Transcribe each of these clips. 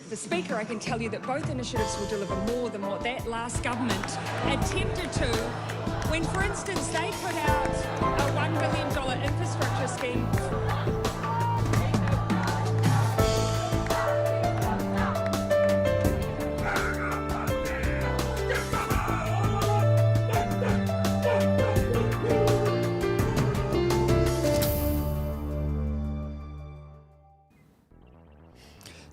the Speaker, I can tell you that both initiatives will deliver more than what that last government attempted to when, for instance, they put out a $1 billion infrastructure scheme.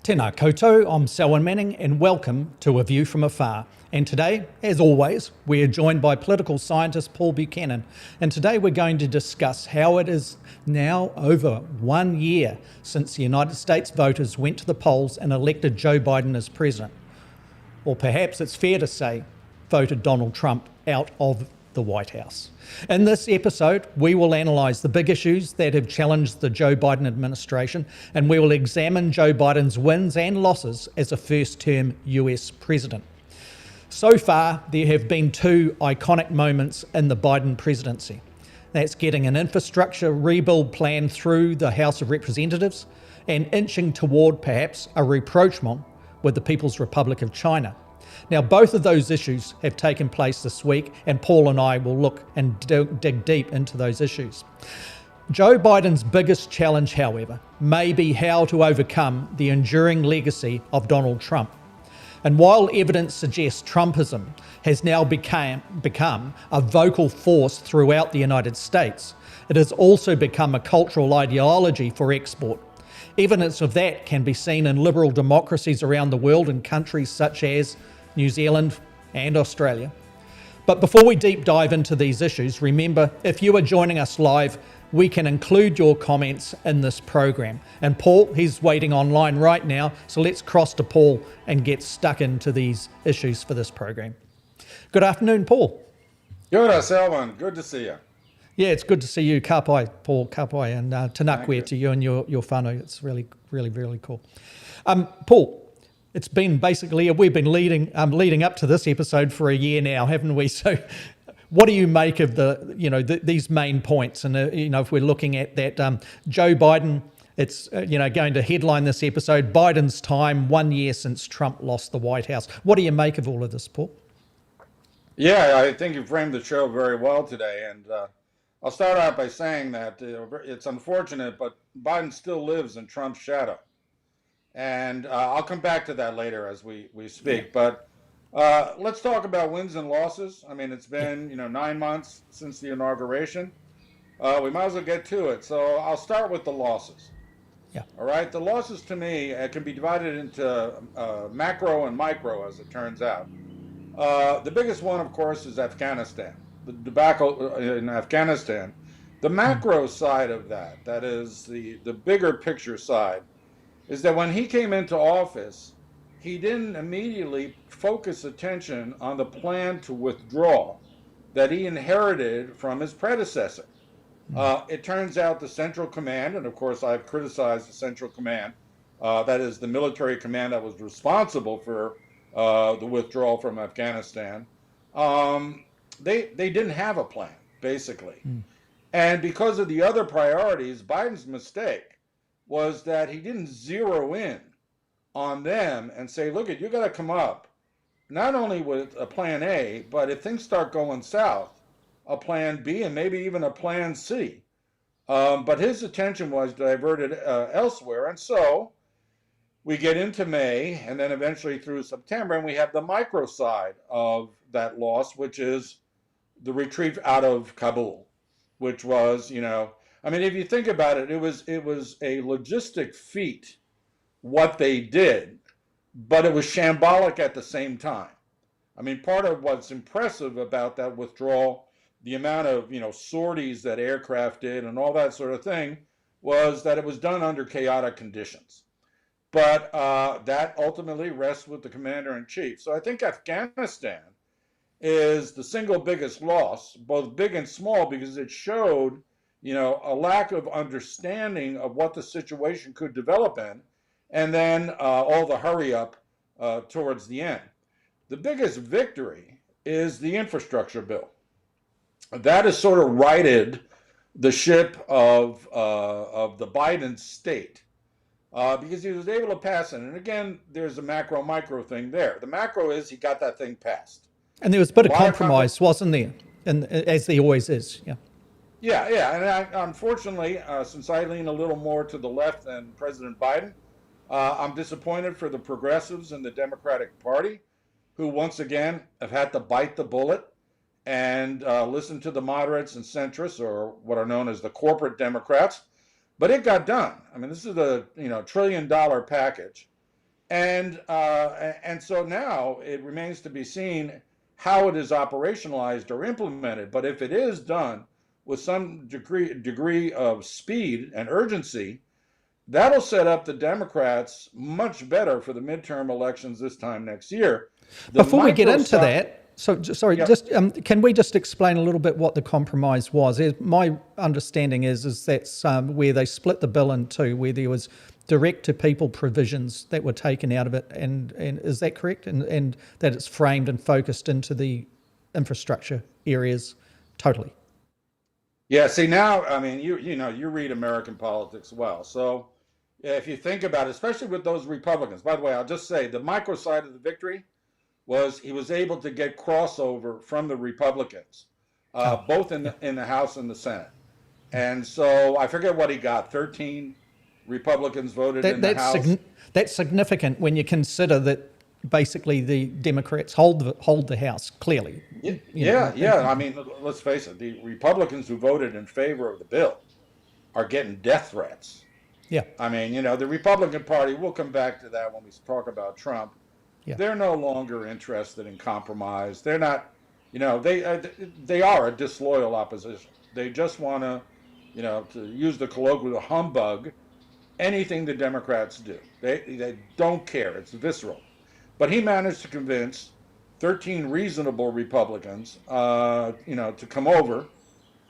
Tēnā koutou, I'm Selwyn Manning and welcome to A View from Afar. And today, as always, we are joined by political scientist Paul Buchanan. And today we're going to discuss how it is now over 1 year since the United States voters went to the polls and elected Joe Biden as president. Or perhaps it's fair to say, voted Donald Trump out of the White House. In this episode, we will analyse the big issues that have challenged the Joe Biden administration, and we will examine Joe Biden's wins and losses as a first-term US president. So far, there have been two iconic moments in the Biden presidency. That's getting an infrastructure rebuild plan through the House of Representatives and inching toward perhaps a rapprochement with the People's Republic of China. Now, both of those issues have taken place this week, and Paul and I will look and dig deep into those issues. Joe Biden's biggest challenge, however, may be how to overcome the enduring legacy of Donald Trump. And while evidence suggests Trumpism has now become a vocal force throughout the United States, it has also become a cultural ideology for export. Evidence of that can be seen in liberal democracies around the world in countries such as New Zealand and Australia. But before we deep dive into these issues, remember, if you are joining us live, we can include your comments in this program. And Paul, he's waiting online right now, so let's cross to Paul and get stuck into these issues for this program. Good afternoon, Paul. Good, Selwyn. Good to see you. Yeah, it's good to see you. Ka pai, Paul, ka pai, and tēnā koe to you and your whānau. It's really, really, really cool. Paul, it's been basically, we've been leading up to this episode for a year now, haven't we? So what do you make of these main points? And, if we're looking at that, Joe Biden, it's, going to headline this episode, Biden's time, 1 year since Trump lost the White House. What do you make of all of this, Paul? Yeah, I think you framed the show very well today. And I'll start out by saying that it's unfortunate, but Biden still lives in Trump's shadow. And I'll come back to that later as we speak. But let's talk about wins and losses. I mean, it's been 9 months since the inauguration. We might as well get to it. So I'll start with the losses. Yeah. All right. The losses to me can be divided into macro and micro, as it turns out. The biggest one, of course, is Afghanistan. The debacle in Afghanistan. The macro side of that is the bigger picture side, is that when he came into office, he didn't immediately focus attention on the plan to withdraw that he inherited from his predecessor. It turns out the Central Command, and of course I've criticized the Central Command, that is the military command that was responsible for the withdrawal from Afghanistan, they didn't have a plan, basically. And because of the other priorities, Biden's mistake was that he didn't zero in on them and say, look, you got to come up not only with a plan A, but if things start going south, a plan B and maybe even a plan C. But his attention was diverted elsewhere. And so we get into May and then eventually through September, and we have the micro side of that loss, which is the retreat out of Kabul, which was, if you think about it, it was a logistic feat what they did, but it was shambolic at the same time. I mean, part of what's impressive about that withdrawal, the amount of, sorties that aircraft did and all that sort of thing, was that it was done under chaotic conditions. But that ultimately rests with the commander-in-chief. So I think Afghanistan is the single biggest loss, both big and small, because it showed a lack of understanding of what the situation could develop in, and then all the hurry up towards the end. The biggest victory is the infrastructure bill. That has sort of righted the ship of the Biden state. because he was able to pass it. And again, there's a macro micro thing there. The macro is he got that thing passed. And there was a bit of compromise, wasn't there? And as there always is, yeah. Yeah. And unfortunately, since I lean a little more to the left than President Biden, I'm disappointed for the progressives in the Democratic Party, who once again have had to bite the bullet and listen to the moderates and centrists, or what are known as the corporate Democrats. But it got done. I mean, this is a $1 trillion package, and so now it remains to be seen how it is operationalized or implemented. But if it is done with some degree of speed and urgency, that'll set up the Democrats much better for the midterm elections this time next year. Before we get into that, sorry, Yep. just can we just explain a little bit what the compromise was? My understanding is that's where they split the bill in two, where there was direct-to-people provisions that were taken out of it, and is that correct? And that it's framed and focused into the infrastructure areas totally. Yeah, see now, I mean, you read American politics well. So if you think about it, especially with those Republicans, by the way, I'll just say the micro side of the victory was he was able to get crossover from the Republicans, both in the House and the Senate. And so I forget what he got, 13 Republicans voted in the House. That's significant when you consider that basically the Democrats hold the House, clearly. Yeah. I mean, let's face it, the Republicans who voted in favor of the bill are getting death threats. Yeah. I mean, the Republican Party, we'll come back to that when we talk about Trump. Yeah. They're no longer interested in compromise. They're not, they are a disloyal opposition. They just want to use the colloquial humbug anything the Democrats do. They don't care. It's visceral. But he managed to convince 13 reasonable Republicans, to come over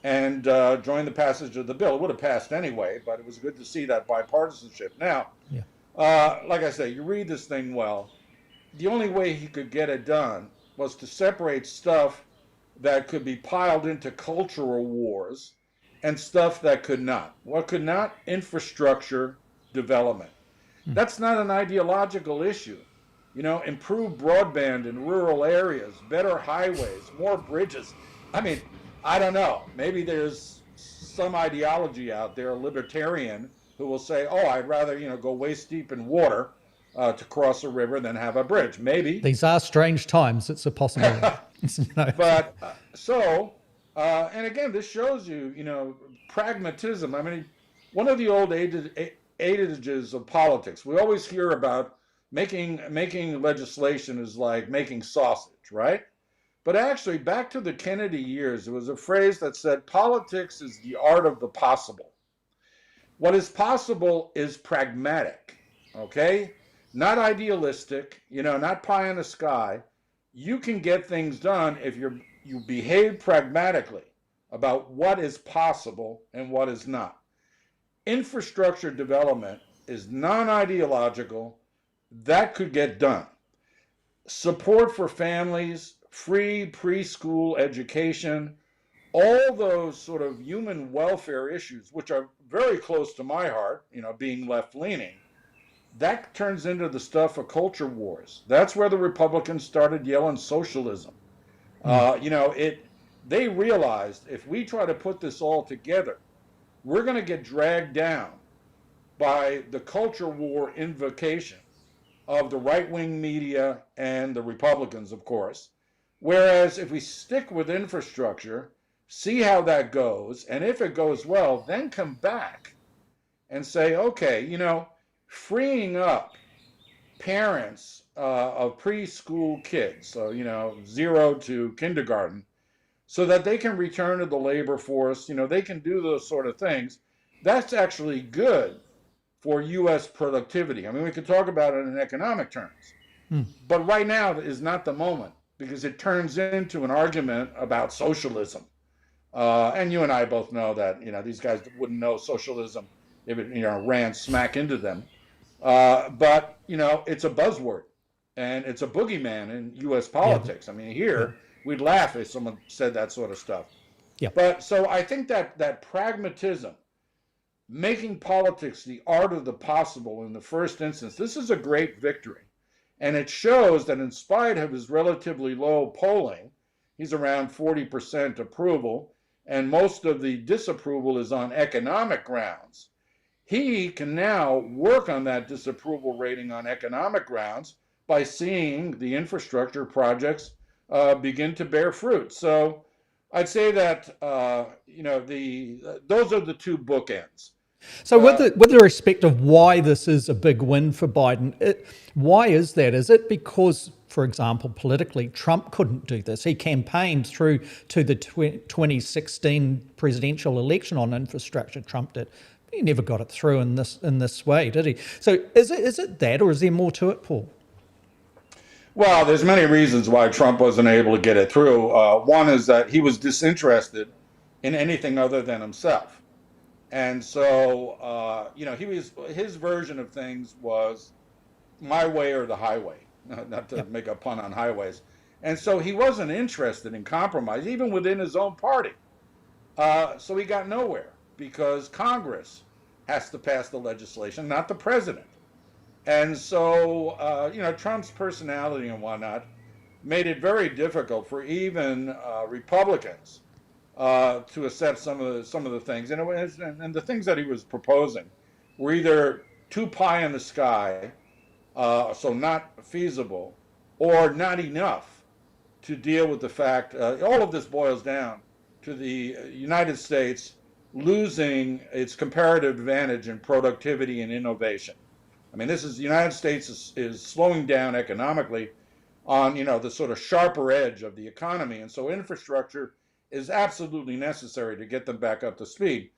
and join the passage of the bill. It would have passed anyway, but it was good to see that bipartisanship. Now, like I say, you read this thing well. The only way he could get it done was to separate stuff that could be piled into cultural wars and stuff that could not. What could not? Infrastructure development. That's not an ideological issue. Improved broadband in rural areas, better highways, more bridges. I mean, I don't know. Maybe there's some ideology out there, a libertarian, who will say, oh, I'd rather, go waist deep in water to cross a river than have a bridge. Maybe. These are strange times. It's a possibility. But and again, this shows you, pragmatism. I mean, one of the old adages of politics, we always hear about making legislation is like making sausage, right? But actually, back to the Kennedy years, there was a phrase that said, politics is the art of the possible. What is possible is pragmatic, okay? Not idealistic, not pie in the sky. You can get things done if you behave pragmatically about what is possible and what is not. Infrastructure development is non-ideological. That could get done. Support for families, free preschool education, all those sort of human welfare issues, which are very close to my heart, being left-leaning, that turns into the stuff of culture wars. That's where the Republicans started yelling socialism. They realized if we try to put this all together, we're going to get dragged down by the culture war invocation of the right-wing media and the Republicans, of course. Whereas if we stick with infrastructure, see how that goes, and if it goes well, then come back and say, okay, freeing up parents of preschool kids, so, 0 to kindergarten, so that they can return to the labor force, they can do those sort of things. That's actually good for U.S. productivity. I mean, we could talk about it in economic terms, but right now is not the moment because it turns into an argument about socialism. And you and I both know that, these guys wouldn't know socialism if it, ran smack into them. But, it's a buzzword and it's a boogeyman in U.S. politics. I mean, here we'd laugh if someone said that sort of stuff. Yeah. But so I think that pragmatism, making politics the art of the possible in the first instance, this is a great victory. And it shows that in spite of his relatively low polling, he's around 40% approval, and most of the disapproval is on economic grounds. He can now work on that disapproval rating on economic grounds by seeing the infrastructure projects begin to bear fruit. So I'd say that those are the two bookends. So with the respect of why this is a big win for Biden, why is that? Is it because, for example, politically, Trump couldn't do this? He campaigned through to the 2016 presidential election on infrastructure. Trump did. He never got it through in this way, did he? So is it that, or is there more to it, Paul? Well, there's many reasons why Trump wasn't able to get it through. One is that he was disinterested in anything other than himself. And so, his version of things was my way or the highway, not to make a pun on highways. And so he wasn't interested in compromise, even within his own party. So he got nowhere because Congress has to pass the legislation, not the president. And so, Trump's personality and whatnot made it very difficult for even Republicans to accept some of the things. And the things that he was proposing were either too pie in the sky, so not feasible, or not enough to deal with the fact. All of this boils down to the United States losing its comparative advantage in productivity and innovation. I mean, the United States is slowing down economically on, the sort of sharper edge of the economy. And so infrastructure is absolutely necessary to get them back up to speed.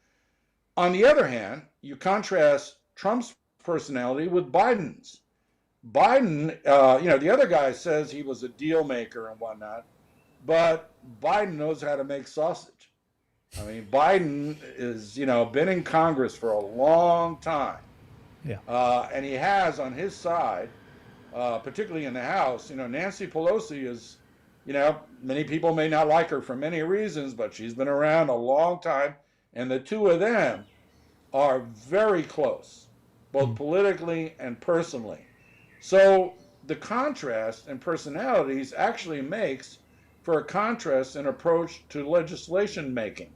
On the other hand, you contrast Trump's personality with Biden's. Biden, the other guy says he was a deal maker and whatnot, but Biden knows how to make sausage. I mean, Biden is, been in Congress for a long time. Yeah. And he has on his side, particularly in the House, Nancy Pelosi is, many people may not like her for many reasons, but she's been around a long time. And the two of them are very close, both politically and personally. So the contrast in personalities actually makes for a contrast in approach to legislation making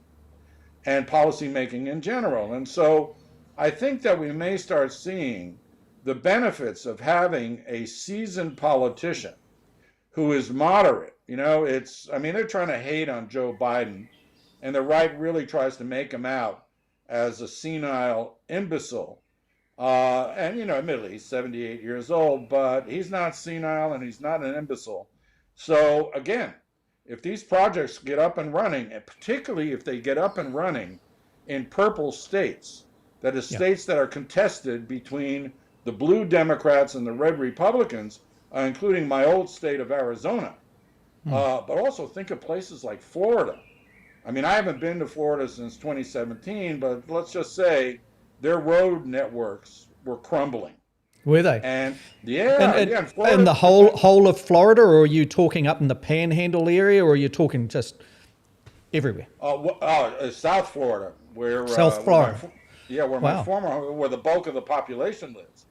and policy making in general. And so I think that we may start seeing the benefits of having a seasoned politician who is moderate. They're trying to hate on Joe Biden, and the right really tries to make him out as a senile imbecile. Admittedly, he's 78 years old, but he's not senile and he's not an imbecile. So again, if these projects get up and running, and particularly if they get up and running in purple states, that is, states that are contested between the blue Democrats and the red Republicans, including my old state of Arizona, but also think of places like Florida. I mean, I haven't been to Florida since 2017, but let's just say their road networks were crumbling. Were they? And Florida, and the whole of Florida, or are you talking up in the Panhandle area, or are you talking just everywhere? South Florida, where South Florida. Where the bulk of the population lives.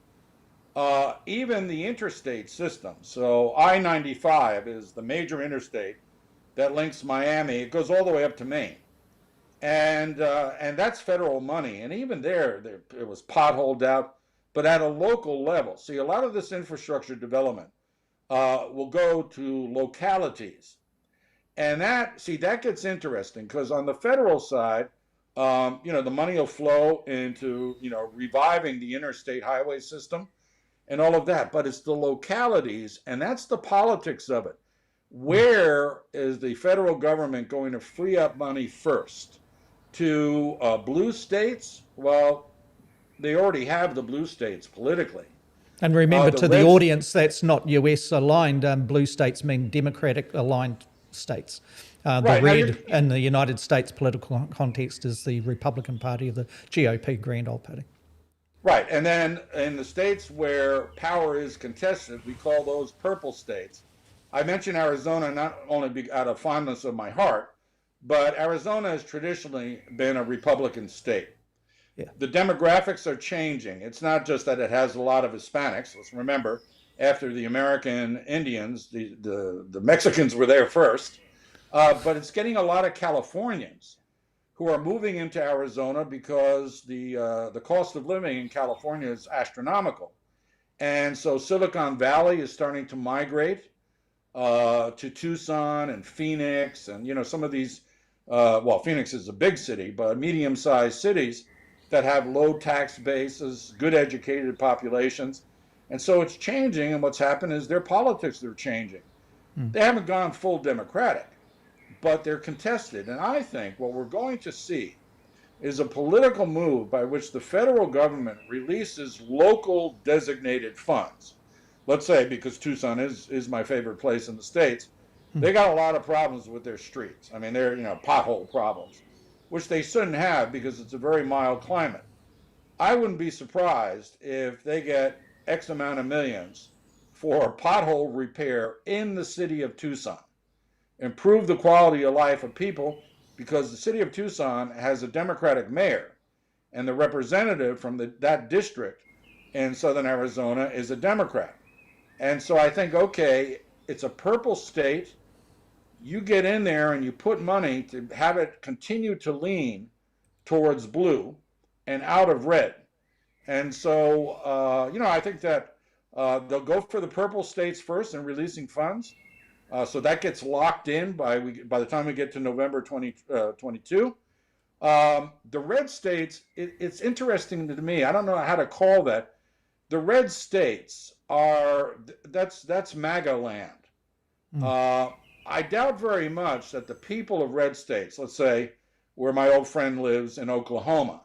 Even the interstate system. So I-95 is the major interstate that links Miami. It goes all the way up to Maine. And that's federal money. And even there it was potholed out, but at a local level. See, a lot of this infrastructure development will go to localities. And that gets interesting because on the federal side, the money will flow into, reviving the interstate highway system and all of that. But it's the localities, and that's the politics of it. Where is the federal government going to free up money first? To blue states? Well, they already have the blue states politically. And remember, to the audience, that's not US aligned. Blue states mean Democratic aligned states. The red in the United States political context is the Republican Party of the GOP, Grand Old Party. Right. And then in the states where power is contested, we call those purple states. I mentioned Arizona not only out of fondness of my heart, but Arizona has traditionally been a Republican state. The demographics are changing. It's not just that it has a lot of Hispanics. Let's remember, after the American Indians, the Mexicans were there first, but it's getting a lot of Californians who are moving into Arizona because the cost of living in California is astronomical. And so Silicon Valley is starting to migrate to Tucson and Phoenix, and some of these, well, Phoenix is a big city, but medium-sized cities that have low tax bases, good educated populations. And so it's changing, and what's happened is their politics are changing. They haven't gone full Democratic, but they're contested. And I think what we're going to see is a political move by which the federal government releases local designated funds. Let's say, because Tucson is my favorite place in the States, they got a lot of problems with their streets. I mean, they're, pothole problems, which they shouldn't have because it's a very mild climate. I wouldn't be surprised if they get X amount of millions for pothole repair in the city of Tucson. Improve the quality of life of people, because the city of Tucson has a Democratic mayor, and the representative from that district in southern Arizona is a Democrat. And so I think, okay, it's a purple state. You get in there and you put money to have it continue to lean towards blue and out of red. And so, I think that they'll go for the purple states first in releasing funds. So that gets locked in by the time we get to November 2022. The red states, it's interesting to me. I don't know how to call that. The red states that's MAGA land. I doubt very much that the people of red states, let's say where my old friend lives in Oklahoma,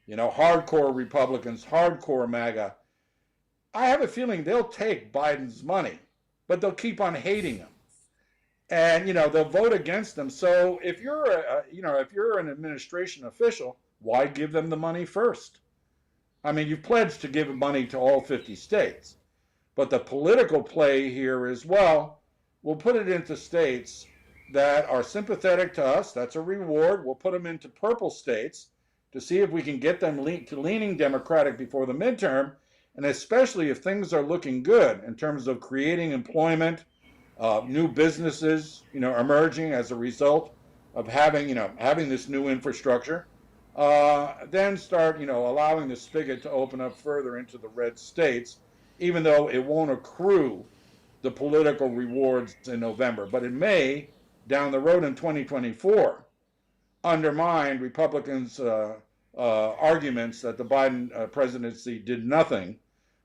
hardcore Republicans, hardcore MAGA, I have a feeling they'll take Biden's money, but they'll keep on hating him. And, they'll vote against them. So if you're if you're an administration official, why give them the money first? I mean, you've pledged to give money to all 50 states. But the political play here is, well, we'll put it into states that are sympathetic to us. That's a reward. We'll put them into purple states to see if we can get them to leaning Democratic before the midterm. And especially if things are looking good in terms of creating employment, new businesses, emerging as a result of having this new infrastructure, then start, allowing the spigot to open up further into the red states, even though it won't accrue the political rewards in November. But it may, down the road in 2024, undermine Republicans' arguments that the Biden presidency did nothing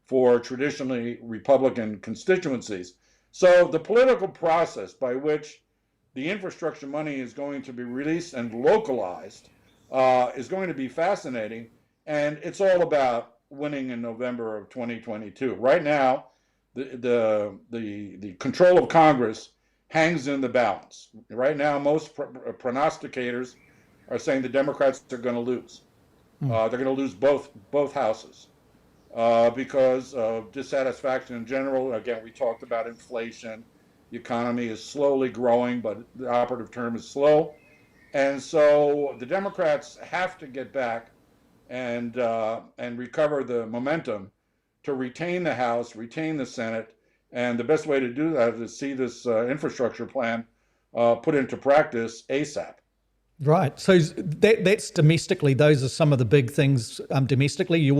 for traditionally Republican constituencies. So the political process by which the infrastructure money is going to be released and localized is going to be fascinating, and it's all about winning in November of 2022. Right now, the control of Congress hangs in the balance. Right now, most prognosticators are saying the Democrats are going to lose. They're going to lose both houses because of dissatisfaction in general. Again, we talked about inflation. The economy is slowly growing, but the operative term is slow. And so the Democrats have to get back and recover the momentum to retain the House, retain the Senate. And the best way to do that is see this infrastructure plan put into practice ASAP. Right. So that's domestically. Those are some of the big things domestically. You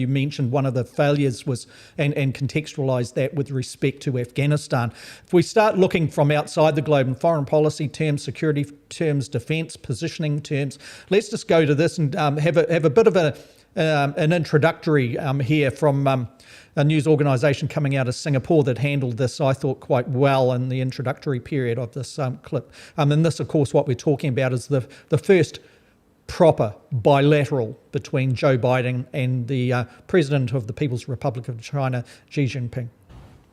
mentioned one of the failures was, and contextualised that with respect to Afghanistan. If we start looking from outside the globe in foreign policy terms, security terms, defence, positioning terms, let's just go to this and have a bit of an introductory here from a news organisation coming out of Singapore that handled this, I thought, quite well in the introductory period of this clip. And this, of course, what we're talking about is the first proper bilateral between Joe Biden and the President of the People's Republic of China, Xi Jinping.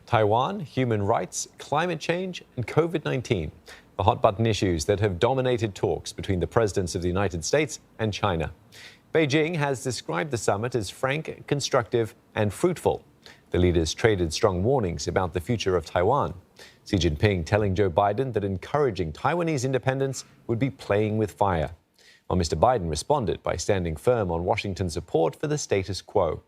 Taiwan, human rights, climate change, and COVID-19. The hot-button issues that have dominated talks between the presidents of the United States and China. Beijing has described the summit as frank, constructive, and fruitful. The leaders traded strong warnings about the future of Taiwan. Xi Jinping telling Joe Biden that encouraging Taiwanese independence would be playing with fire. while Mr. Biden responded by standing firm on Washington's support for the status quo.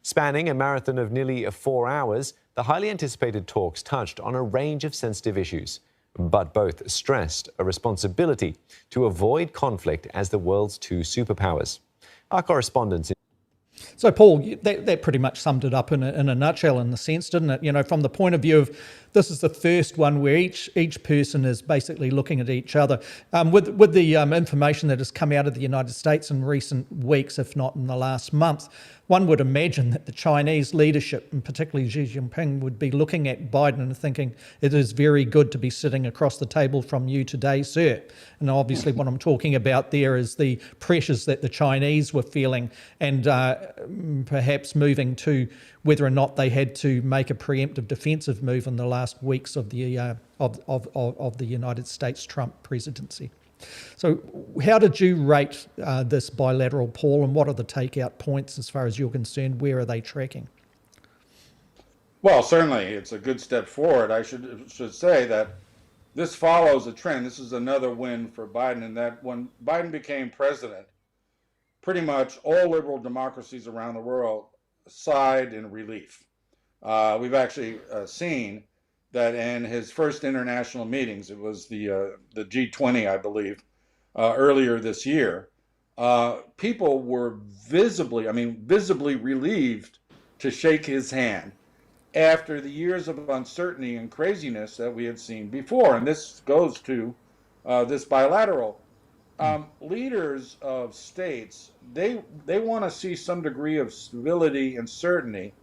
Spanning a marathon of nearly 4 hours, the highly anticipated talks touched on a range of sensitive issues, but both stressed a responsibility to avoid conflict as the world's two superpowers. Our correspondents. So, Paul, that pretty much summed it up in a nutshell, in the sense, didn't it? You know, from the point of view of this is the first one where each person is basically looking at each other. With the information that has come out of the United States in recent weeks, if not in the last month, one would imagine that the Chinese leadership, and particularly Xi Jinping, would be looking at Biden and thinking it is very good to be sitting across the table from you today, sir. And obviously what I'm talking about there is the pressures that the Chinese were feeling, and perhaps moving to whether or not they had to make a preemptive defensive move in the last weeks of the United States Trump presidency. So how did you rate this bilateral, Paul, and what are the takeout points as far as you're concerned? Where are they tracking? Well, certainly it's a good step forward. I should say that this follows a trend. This is another win for Biden, in that when Biden became president, pretty much all liberal democracies around the world sighed in relief. We've actually seen that in his first international meetings, it was the G20, I believe, earlier this year, people were visibly relieved to shake his hand after the years of uncertainty and craziness that we had seen before. And this goes to this bilateral. Leaders of states, they want to see some degree of stability and certainty,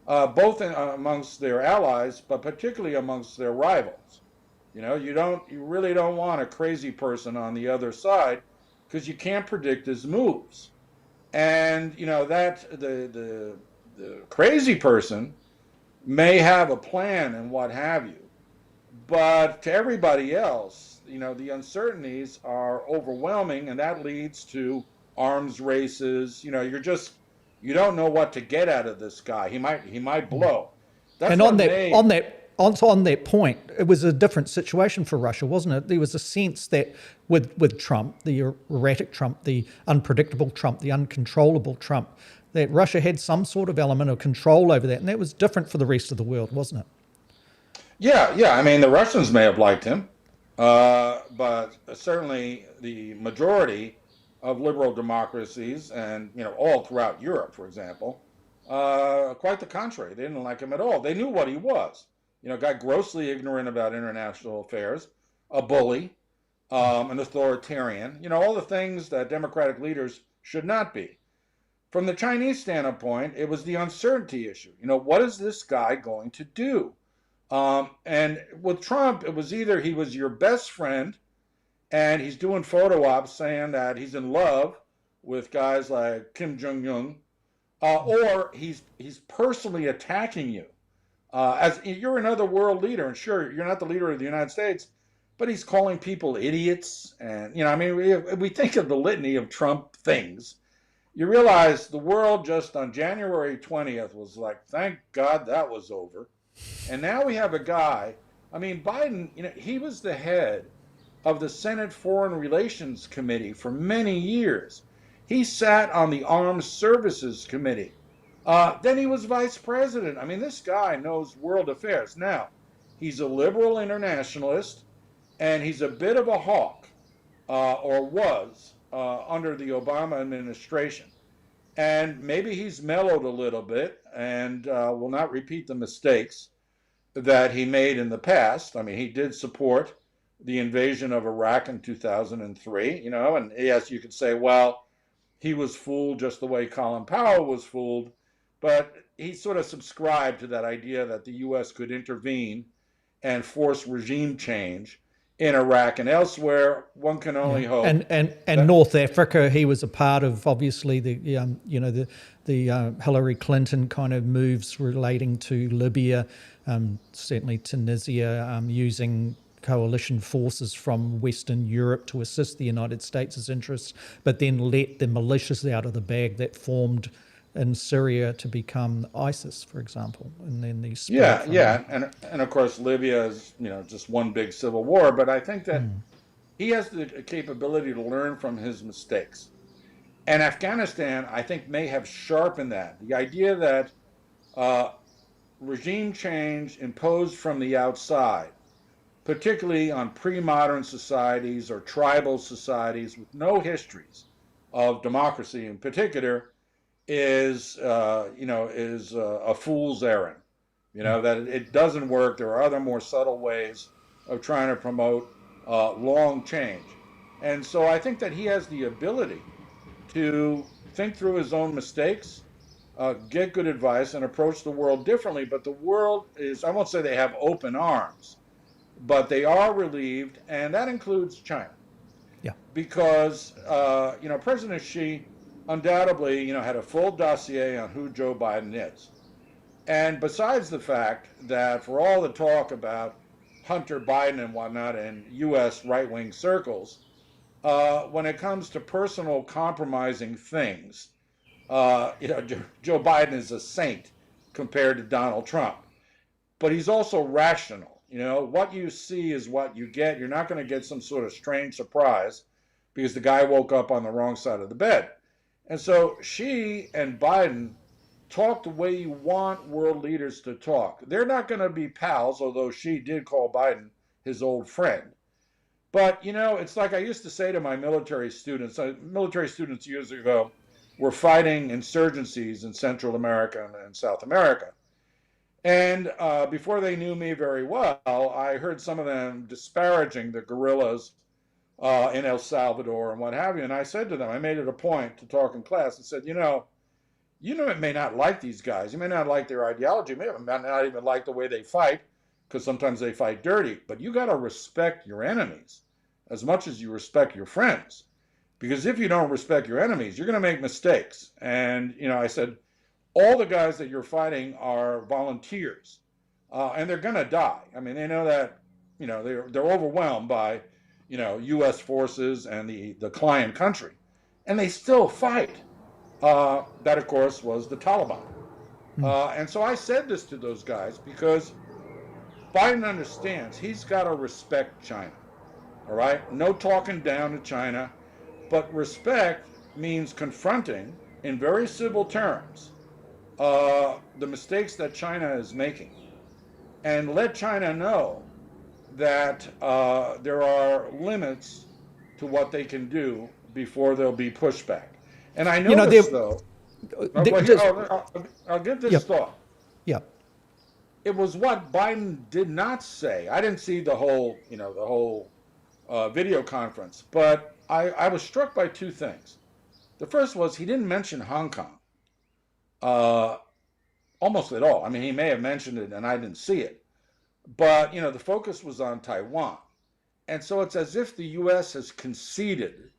both amongst their allies, but particularly amongst their rivals. You know, you really don't want a crazy person on the other side, because you can't predict his moves. And you know that the crazy person may have a plan and what have you, but to everybody else, you know, the uncertainties are overwhelming, and that leads to arms races. You know, you don't know what to get out of this guy. He might blow. That's and on that point, it was a different situation for Russia, wasn't it? There was a sense that with Trump, the erratic Trump, the unpredictable Trump, the uncontrollable Trump, that Russia had some sort of element of control over that, and that was different for the rest of the world, wasn't it? Yeah. I mean, the Russians may have liked him, but certainly the majority of liberal democracies, and you know, all throughout Europe, for example, quite the contrary. They didn't like him at all. They knew what he was. You know, a guy grossly ignorant about international affairs, a bully, an authoritarian. You know, all the things that democratic leaders should not be. From the Chinese standpoint, it was the uncertainty issue. You know, what is this guy going to do? And with Trump, it was either he was your best friend, and he's doing photo ops saying that he's in love with guys like Kim Jong-un, or he's personally attacking you. As you're another world leader, and sure, you're not the leader of the United States, but he's calling people idiots. And, you know, I mean, we think of the litany of Trump things. You realize the world just on January 20th was like, thank God that was over. And now we have a guy, I mean, Biden, you know, he was the head of the Senate Foreign Relations Committee for many years. He sat on the Armed Services Committee. Then he was vice president. I mean, this guy knows world affairs. Now, he's a liberal internationalist, and he's a bit of a hawk, or was, under the Obama administration. And maybe he's mellowed a little bit and will not repeat the mistakes that he made in the past. I mean, he did support the invasion of Iraq in 2003, you know, and yes, you could say, well, he was fooled just the way Colin Powell was fooled, but he sort of subscribed to that idea that the U.S. could intervene and force regime change in Iraq and elsewhere. One can only hope. And North Africa, he was a part of, obviously, the Hillary Clinton kind of moves relating to Libya, certainly Tunisia, using coalition forces from Western Europe to assist the United States' interests, but then let the militias out of the bag that formed in Syria to become ISIS, for example, and then these. And of course Libya is, you know, just one big civil war. But I think that he has the capability to learn from his mistakes. And Afghanistan, I think, may have sharpened that. The idea that uh, regime change imposed from the outside, particularly on pre-modern societies or tribal societies with no histories of democracy in particular, is a fool's errand. That it doesn't work. There are other more subtle ways of trying to promote long change. And so I think that he has the ability to think through his own mistakes, get good advice, and approach the world differently. But the world is, I won't say they have open arms, but they are relieved, and that includes China. Yeah. Because, President Xi undoubtedly, had a full dossier on who Joe Biden is. And besides the fact that for all the talk about Hunter Biden and whatnot in U.S. right-wing circles, when it comes to personal compromising things, Joe Biden is a saint compared to Donald Trump. But he's also rational. What you see is what you get. You're not going to get some sort of strange surprise because the guy woke up on the wrong side of the bed. And so Xi and Biden talk the way you want world leaders to talk. They're not going to be pals, although Xi did call Biden his old friend. But, it's like I used to say to my military students years ago were fighting insurgencies in Central America and South America. And before they knew me very well, I heard some of them disparaging the guerrillas in El Salvador and what have you. And I said to them, I made it a point to talk in class and said, you may not like these guys. You may not like their ideology. You may not even like the way they fight, because sometimes they fight dirty. But you got to respect your enemies as much as you respect your friends. Because if you don't respect your enemies, you're going to make mistakes. And, I said, all the guys that you're fighting are volunteers, and they're going to die. I mean, they know that, they're overwhelmed by, U.S. forces and the client country, and they still fight. That, of course, was the Taliban. And so I said this to those guys because Biden understands he's got to respect China. All right? No talking down to China, but respect means confronting in very civil terms the mistakes that China is making, and let China know that there are limits to what they can do before there'll be pushback. And I noticed, I'll give this thought. Yeah. It was what Biden did not say. I didn't see the whole video conference, but I was struck by two things. The first was he didn't mention Hong Kong. Almost at all. I mean, he may have mentioned it and I didn't see it. But, the focus was on Taiwan. And so it's as if the U.S. has conceded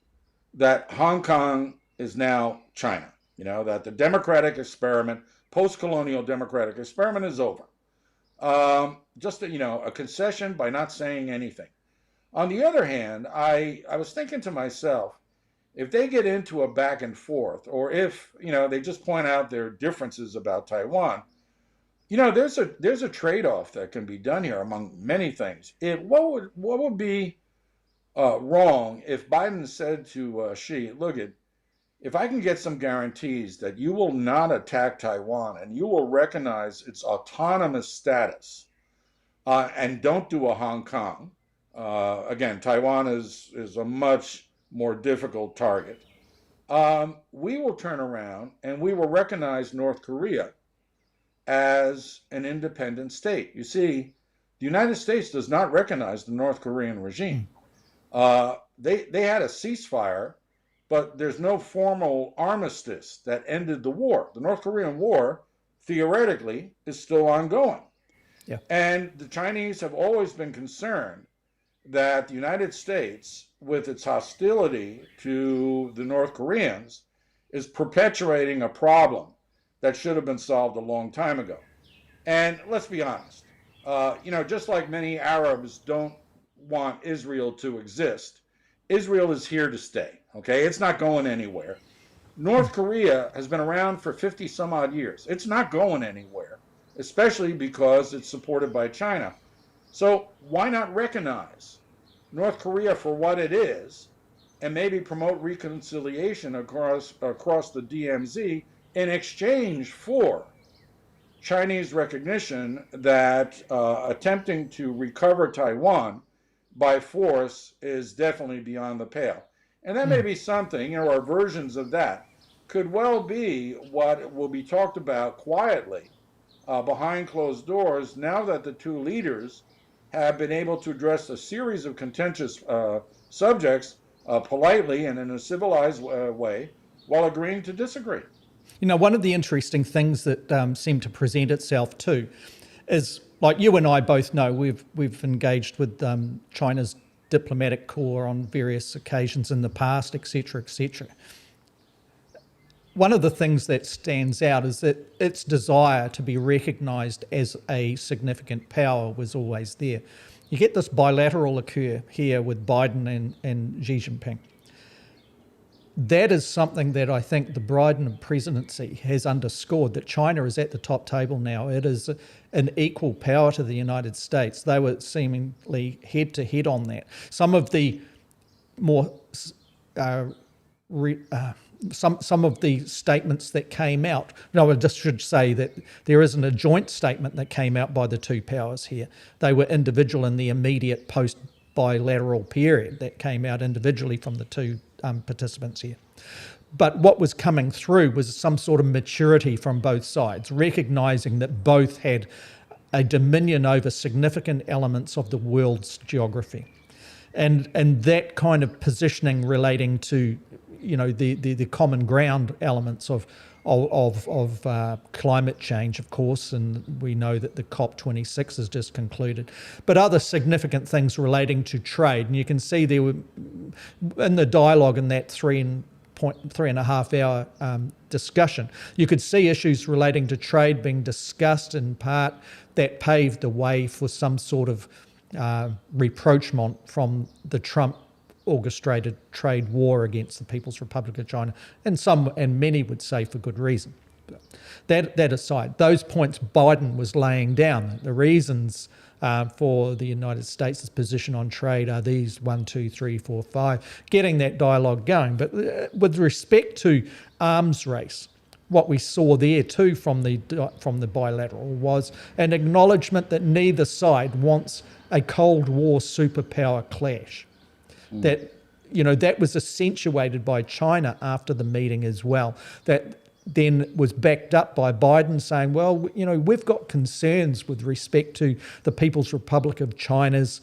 that Hong Kong is now China, that the democratic experiment, post-colonial democratic experiment is over. Just, a concession by not saying anything. On the other hand, I was thinking to myself, if they get into a back and forth, or if, they just point out their differences about Taiwan, there's a trade-off that can be done here among many things. What would be wrong if Biden said to Xi, look, if I can get some guarantees that you will not attack Taiwan and you will recognize its autonomous status and don't do a Hong Kong, again, Taiwan is a much more difficult target, we will turn around and we will recognize North Korea as an independent state. You see, the United States does not recognize the North Korean regime. They had a ceasefire, but there's no formal armistice that ended the war. The North Korean war, theoretically, is still ongoing. Yeah. And the Chinese have always been concerned that the United States, with its hostility to the North Koreans, is perpetuating a problem that should have been solved a long time ago. And let's be honest, just like many Arabs don't want Israel to exist, Israel is here to stay, okay? It's not going anywhere. North Korea has been around for 50 some odd years. It's not going anywhere, especially because it's supported by China. So why not recognize North Korea for what it is and maybe promote reconciliation across the DMZ in exchange for Chinese recognition that attempting to recover Taiwan by force is definitely beyond the pale. And that may be something, or versions of that, could well be what will be talked about quietly behind closed doors now that the two leaders have been able to address a series of contentious subjects politely and in a civilized way while agreeing to disagree. You know, one of the interesting things that seemed to present itself too is, like you and I both know, we've engaged with China's diplomatic corps on various occasions in the past, etc., etc. One of the things that stands out is that its desire to be recognised as a significant power was always there. You get this bilateral occur here with Biden and Xi Jinping. That is something that I think the Biden presidency has underscored, that China is at the top table now. It is an equal power to the United States. They were seemingly head to head on that. Some of the more some of the statements that came out, no, I just should say that there isn't a joint statement that came out by the two powers here. They were individual in the immediate post-bilateral period that came out individually from the two participants here. But what was coming through was some sort of maturity from both sides, recognising that both had a dominion over significant elements of the world's geography. And that kind of positioning relating to, you know, the common ground elements of climate change, of course, and we know that the COP26 has just concluded, but other significant things relating to trade. And you can see there were, in the dialogue in that 3.5 hour discussion, you could see issues relating to trade being discussed in part that paved the way for some sort of rapprochement from the Trump orchestrated trade war against the People's Republic of China, and many would say for good reason. That aside, those points Biden was laying down, the reasons for the United States' position on trade are these 1, 2, 3, 4, 5, getting that dialogue going. But with respect to arms race, what we saw there too from the bilateral was an acknowledgement that neither side wants a Cold War superpower clash. That, you know, that was accentuated by China after the meeting as well. That then was backed up by Biden saying, well, you know, we've got concerns with respect to the People's Republic of China's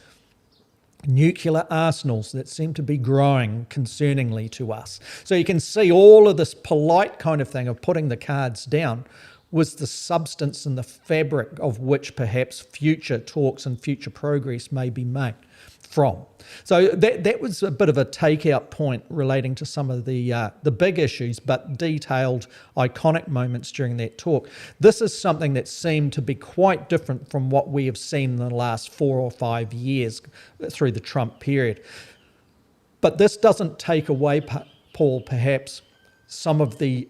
nuclear arsenals that seem to be growing concerningly to us. So you can see all of this polite kind of thing of putting the cards down was the substance and the fabric of which perhaps future talks and future progress may be made from. So that was a bit of a takeout point relating to some of the big issues, but detailed, iconic moments during that talk. This is something that seemed to be quite different from what we have seen in the last 4 or 5 years through the Trump period. But this doesn't take away, Paul, perhaps some of the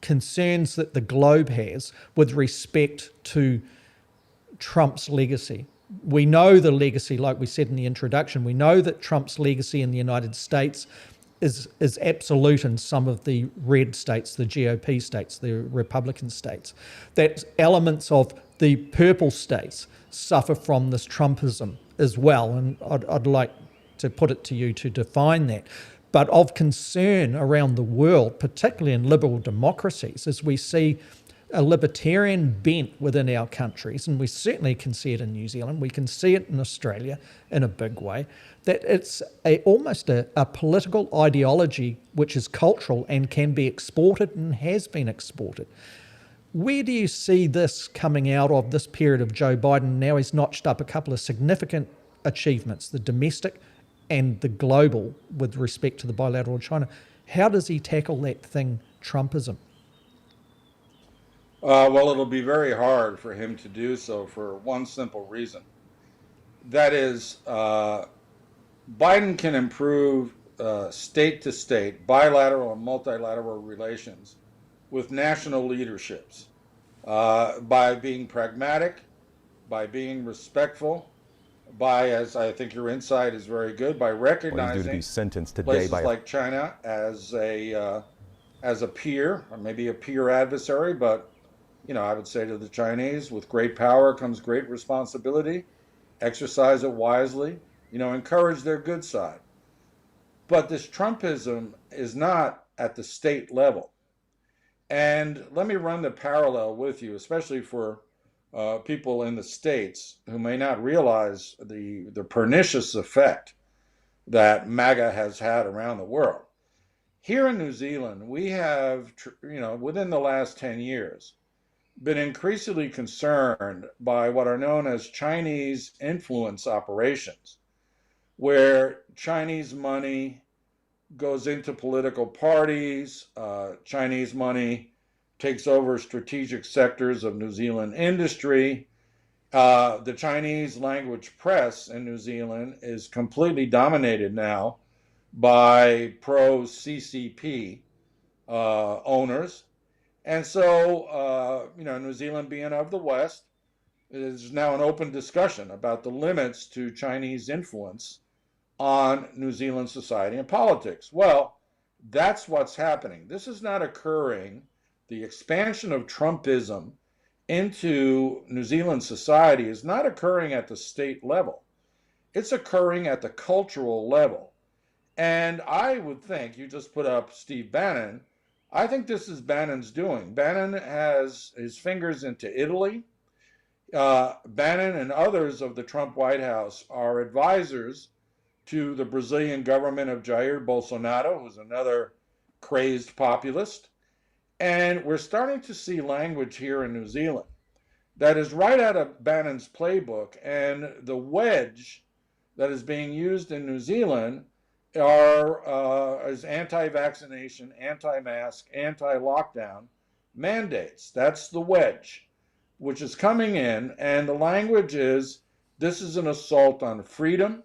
concerns that the globe has with respect to Trump's legacy. We know the legacy, like we said in the introduction, we know that Trump's legacy in the United States is absolute in some of the red states, the GOP states, the Republican states. That elements of the purple states suffer from this Trumpism as well. And I'd like to put it to you to define that. But of concern around the world, particularly in liberal democracies, as we see a libertarian bent within our countries, and we certainly can see it in New Zealand, we can see it in Australia in a big way, that it's almost a political ideology which is cultural and can be exported and has been exported. Where do you see this coming out of this period of Joe Biden? Now he's notched up a couple of significant achievements, the domestic and the global, with respect to the bilateral China. How does he tackle that thing, Trumpism? Well, it'll be very hard for him to do so for one simple reason. That is, Biden can improve state-to-state, bilateral and multilateral relations with national leaderships by being pragmatic, by being respectful, by, as I think your insight is very good, by Well, he's due to be recognizing sentenced today places by like China as a peer, or maybe a peer adversary. But I would say to the Chinese, with great power comes great responsibility. Exercise it wisely. Encourage their good side. But this Trumpism is not at the state level. And let me run the parallel with you, especially for people in the States who may not realize the pernicious effect that MAGA has had around the world. Here in New Zealand, we have, within the last 10 years, been increasingly concerned by what are known as Chinese influence operations, where Chinese money goes into political parties, Chinese money takes over strategic sectors of New Zealand industry. The Chinese language press in New Zealand is completely dominated now by pro-CCP owners. And so, New Zealand being of the West, there's now an open discussion about the limits to Chinese influence on New Zealand society and politics. Well, that's what's happening. This is not occurring. The expansion of Trumpism into New Zealand society is not occurring at the state level. It's occurring at the cultural level. And I would think, you just put up Steve Bannon, I think this is Bannon's doing. Bannon has his fingers into Italy. Bannon and others of the Trump White House are advisors to the Brazilian government of Jair Bolsonaro, who's another crazed populist. And we're starting to see language here in New Zealand that is right out of Bannon's playbook. And the wedge that is being used in New Zealand is anti-vaccination, anti-mask, anti-lockdown mandates. That's the wedge, which is coming in. And the language is, this is an assault on freedom,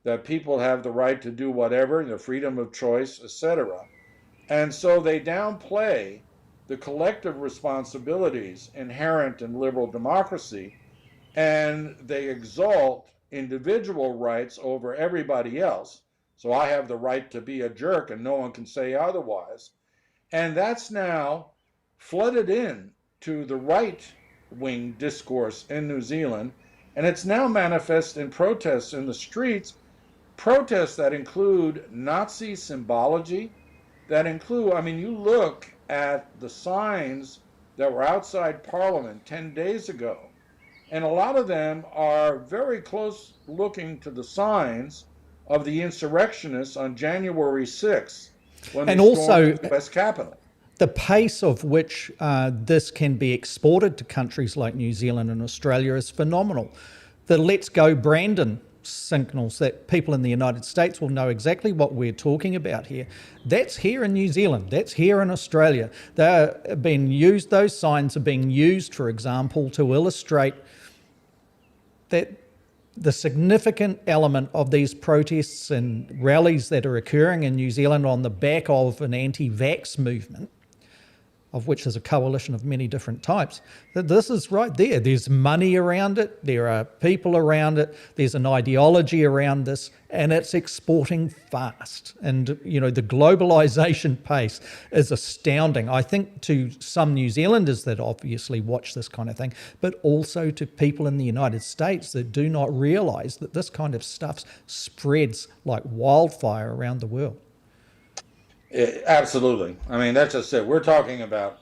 that people have the right to do whatever, the freedom of choice, etc. And so they downplay the collective responsibilities inherent in liberal democracy, and they exalt individual rights over everybody else. So I have the right to be a jerk and no one can say otherwise. And that's now flooded in to the right-wing discourse in New Zealand, and it's now manifest in protests in the streets, protests that include Nazi symbology, that include, you look at the signs that were outside Parliament 10 days ago, and a lot of them are very close looking to the signs of the insurrectionists on January 6th, when they stormed the U.S. Capitol. The pace of which this can be exported to countries like New Zealand and Australia is phenomenal. The Let's Go Brandon signals that people in the United States will know exactly what we're talking about here. That's here in New Zealand. That's here in Australia. Those signs are being used, for example, to illustrate that the significant element of these protests and rallies that are occurring in New Zealand on the back of an anti-vax movement, of which there's a coalition of many different types, that this is right there. There's money around it, there are people around it, there's an ideology around this, and it's exporting fast. And, the globalization pace is astounding. I think to some New Zealanders that obviously watch this kind of thing, but also to people in the United States that do not realize that this kind of stuff spreads like wildfire around the world. Absolutely. That's just it. We're talking about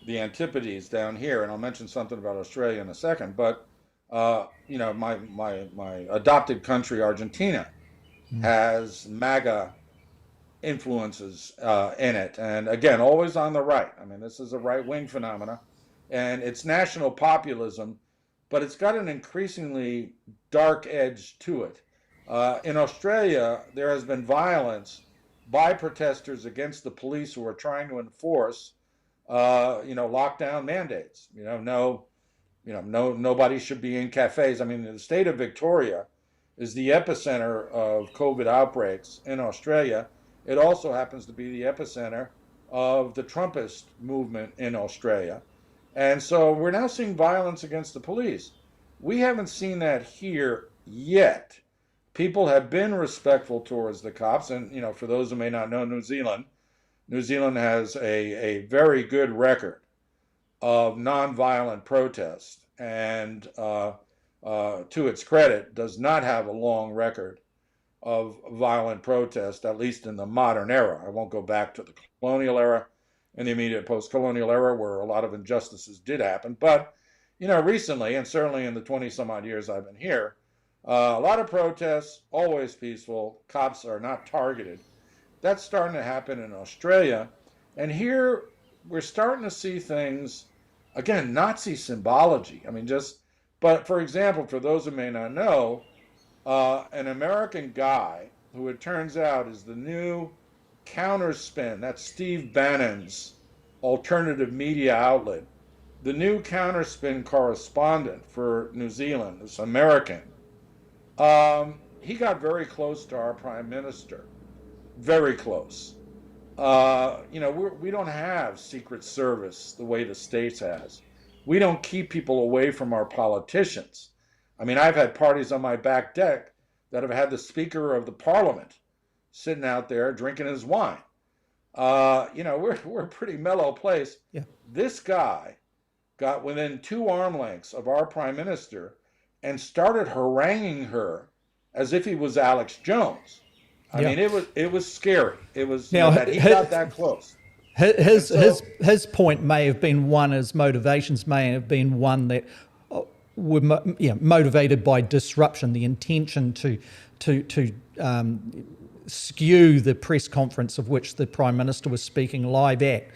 the antipodes down here, and I'll mention something about Australia in a second. But my adopted country, Argentina, has MAGA influences in it, and again, always on the right. This is a right-wing phenomena, and it's national populism, but it's got an increasingly dark edge to it. In Australia, there has been violence by protesters against the police who are trying to enforce, lockdown mandates. Nobody should be in cafes. The state of Victoria is the epicenter of COVID outbreaks in Australia. It also happens to be the epicenter of the Trumpist movement in Australia. And so we're now seeing violence against the police. We haven't seen that here yet. People have been respectful towards the cops. And, for those who may not know New Zealand has a very good record of nonviolent protest. And to its credit, does not have a long record of violent protest, at least in the modern era. I won't go back to the colonial era and the immediate post-colonial era where a lot of injustices did happen. But, recently, and certainly in the 20 some odd years I've been here, a lot of protests, always peaceful. Cops are not targeted. That's starting to happen in Australia. And here we're starting to see things, again, Nazi symbology. But for example, for those who may not know, an American guy who it turns out is the new Counterspin, that's Steve Bannon's alternative media outlet, the new Counterspin correspondent for New Zealand, this American, he got very close to our prime minister, very close. We don't have Secret Service the way the States has. We don't keep people away from our politicians. I've had parties on my back deck that have had the Speaker of the Parliament sitting out there drinking his wine. We're a pretty mellow place. Yeah. This guy got within 2 arm lengths of our prime minister and started haranguing her as if he was Alex Jones. It was scary. It was that he got that close. His point may have been one, his motivations may have been one that were motivated by disruption, the intention to skew the press conference of which the Prime Minister was speaking live at.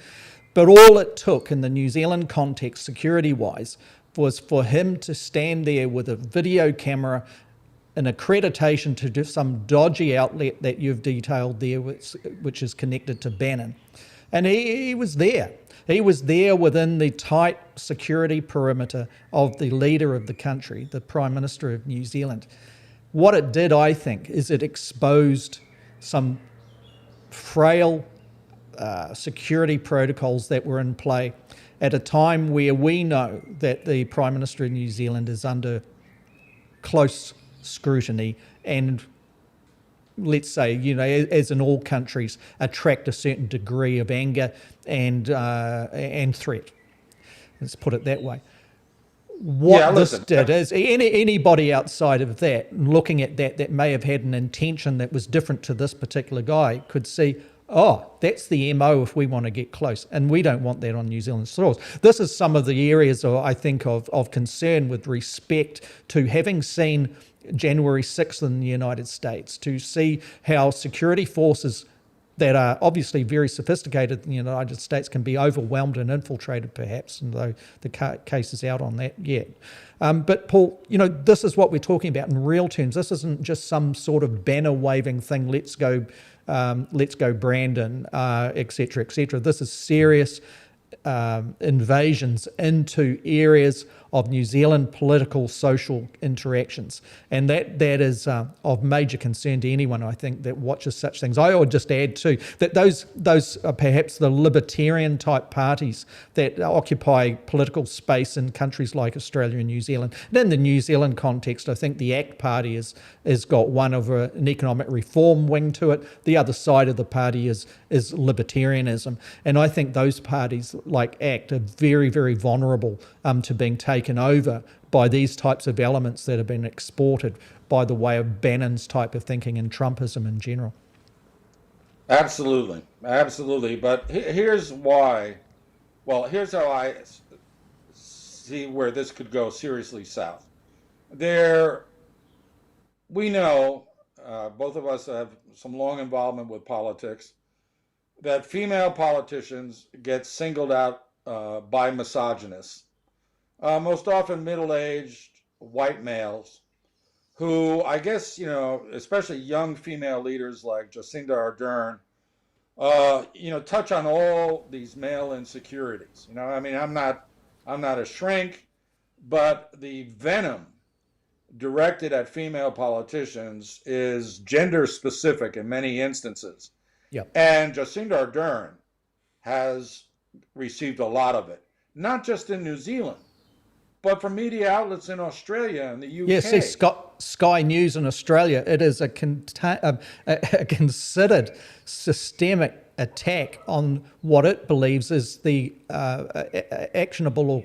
But all it took in the New Zealand context, security-wise, was for him to stand there with a video camera, an accreditation to do some dodgy outlet that you've detailed there, which is connected to Bannon. And he was there. He was there within the tight security perimeter of the leader of the country, the Prime Minister of New Zealand. What it did, I think, is it exposed some frail security protocols that were in play at a time where we know that the Prime Minister of New Zealand is under close scrutiny and, let's say, as in all countries, attract a certain degree of anger and threat. Let's put it that way. This did is anybody outside of that, looking at that may have had an intention that was different to this particular guy, could see, that's the MO if we want to get close, and we don't want that on New Zealand soils. This is some of the areas, I think, of concern with respect to having seen January 6th in the United States, to see how security forces that are obviously very sophisticated in the United States can be overwhelmed and infiltrated, perhaps, and though the case is out on that yet. But Paul, this is what we're talking about in real terms. This isn't just some sort of banner-waving thing, let's go Brandon, et cetera, et cetera. This is serious invasions into areas of New Zealand political, social interactions. And that is of major concern to anyone, I think, that watches such things. I would just add, too, that those are perhaps the libertarian-type parties that occupy political space in countries like Australia and New Zealand. And in the New Zealand context, I think the ACT party has got one of an economic reform wing to it. The other side of the party is libertarianism. And I think those parties, like ACT, are very, very vulnerable to being taken over by these types of elements that have been exported by the way of Bannon's type of thinking and Trumpism in general. Absolutely. But here's why. Well, here's how I see where this could go seriously south. We know, both of us have some long involvement with politics, that female politicians get singled out by misogynists. Most often middle-aged white males who, I guess, especially young female leaders like Jacinda Ardern, touch on all these male insecurities. I'm not a shrink, but the venom directed at female politicians is gender specific in many instances. Yep. And Jacinda Ardern has received a lot of it, not just in New Zealand, but from media outlets in Australia and the UK. Yes, yes, Sky News in Australia. It is a considered systemic attack on what it believes is the actionable or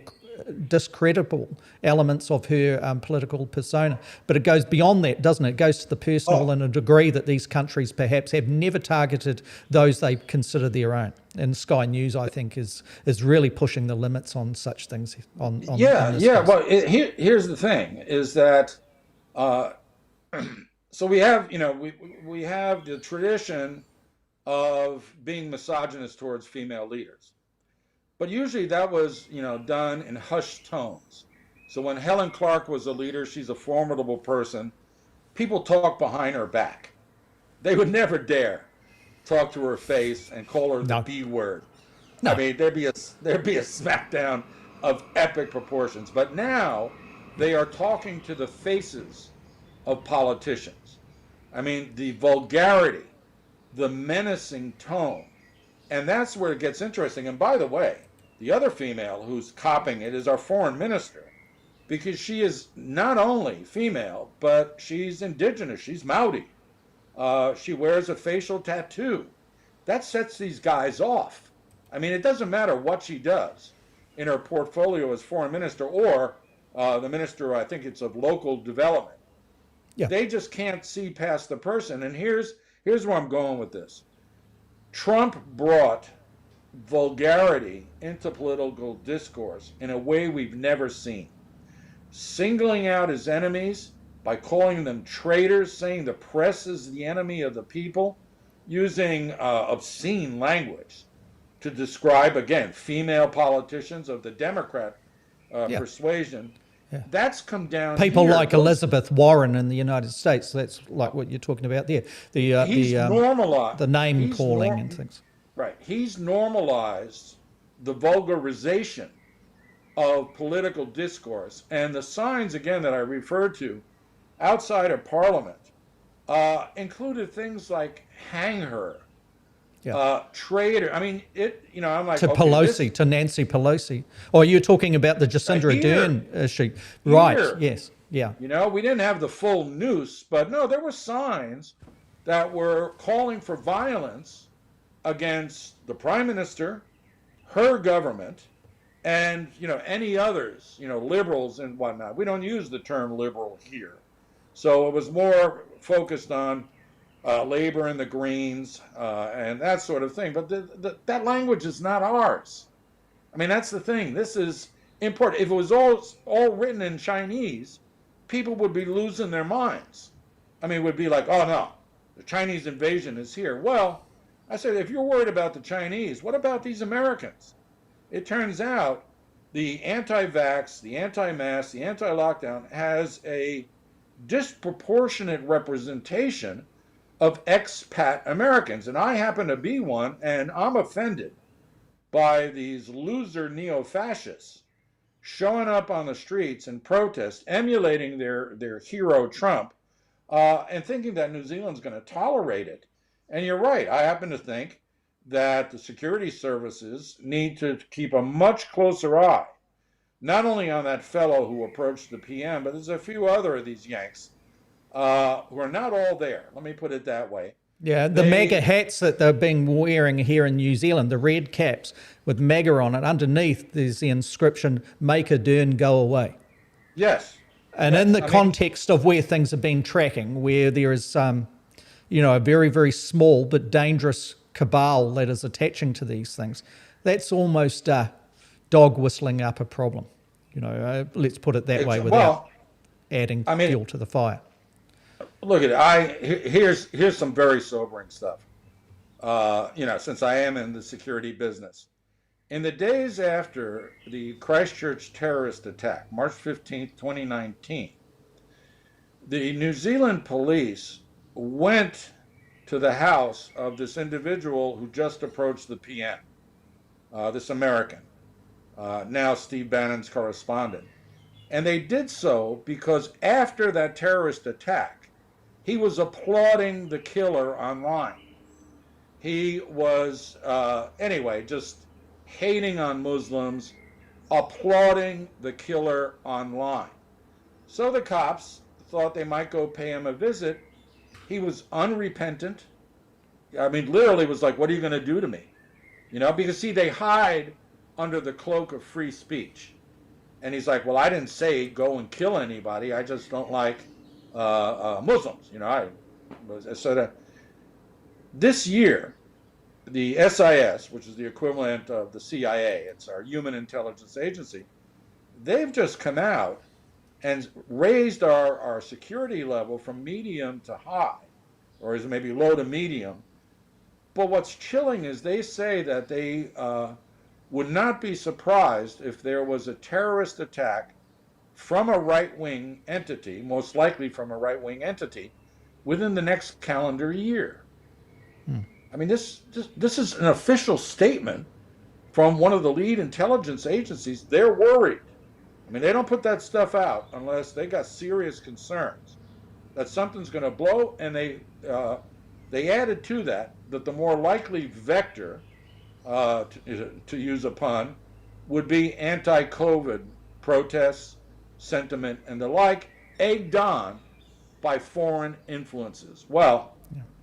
discreditable elements of her political persona. But it goes beyond that, doesn't it? It goes to the personal in a degree that these countries perhaps have never targeted those they consider their own. And Sky News, I think, is really pushing the limits on such things. On Yeah, in this yeah. case. Well, here's the thing: is that so we have, we have the tradition of being misogynist towards female leaders. But usually that was, done in hushed tones. So when Helen Clark was a leader, she's a formidable person. People talk behind her back. They would never dare talk to her face and call her the B word. No. I mean, there'd be a smackdown of epic proportions. But now they are talking to the faces of politicians. I mean, the vulgarity, the menacing tone. And that's where it gets interesting. And by the way, the other female who's copying it is our foreign minister, because she is not only female, but she's indigenous. She's Maori. She wears a facial tattoo. That sets these guys off. I mean, it doesn't matter what she does in her portfolio as foreign minister or the minister, I think it's of local development. Yeah. They just can't see past the person. And here's where I'm going with this. Trump brought vulgarity into political discourse in a way we've never seen. Singling out his enemies by calling them traitors, saying the press is the enemy of the people, using obscene language to describe, again, female politicians of the Democrat persuasion. Yeah. That's come down people here. Like Elizabeth Warren in the United States. That's like what you're talking about there. He's normalized the name calling and things. Right. He's normalized the vulgarization of political discourse, and the signs, again, that I referred to outside of Parliament included things like "hang her," traitor. I mean, I'm like, to Pelosi, to Nancy Pelosi. Or you're talking about the Jacinda Ardern issue, right? Yes, yeah. We didn't have the full noose, but no, there were signs that were calling for violence against the prime minister, her government, and any others, liberals and whatnot. We don't use the term liberal here, so it was more focused on labor and the Greens and that sort of thing. But that language is not ours. I mean, that's the thing. This is important. If it was all written in Chinese, people would be losing their minds. I mean, it would be like, oh no, the Chinese invasion is here. Well, I said, if you're worried about the Chinese, what about these Americans? It turns out the anti-vax, the anti-mask, the anti-lockdown has a disproportionate representation of expat Americans. And I happen to be one, and I'm offended by these loser neo-fascists showing up on the streets and protest, emulating their hero Trump, and thinking that New Zealand's going to tolerate it. And you're right. I happen to think that the security services need to keep a much closer eye, not only on that fellow who approached the PM, but there's a few other of these Yanks who are not all there. Let me put it that way. Yeah, the MAGA hats that they're being wearing here in New Zealand, the red caps with MAGA on it. Underneath, there's the inscription, "Make Ardern go away." Yes. And in the context of where things have been tracking, where there is a very, very small but dangerous cabal that is attaching to these things, that's almost dog whistling up a problem. Let's put it that way without adding fuel to the fire. Look at it. Here's some very sobering stuff. Since I am in the security business, in the days after the Christchurch terrorist attack, March 15th, 2019, the New Zealand police went to the house of this individual who just approached the PM, this American, now Steve Bannon's correspondent. And they did so because after that terrorist attack, he was applauding the killer online. He was, just hating on Muslims, applauding the killer online. So the cops thought they might go pay him a visit. He was unrepentant. I mean, literally was like, what are you going to do to me? Because see, they hide under the cloak of free speech. And he's like, well, I didn't say go and kill anybody. I just don't like Muslims. This year, the SIS, which is the equivalent of the CIA, it's our human intelligence agency, they've just come out and raised our security level from medium to high, or is it maybe low to medium. But what's chilling is they say that they would not be surprised if there was a terrorist attack from a right-wing entity, most likely from a right-wing entity, within the next calendar year. I mean, this is an official statement from one of the lead intelligence agencies. They're worried. I mean, they don't put that stuff out unless they got serious concerns that something's going to blow, and they added to that the more likely vector, to use a pun, would be anti-COVID protests, sentiment, and the like, egged on by foreign influences. Well,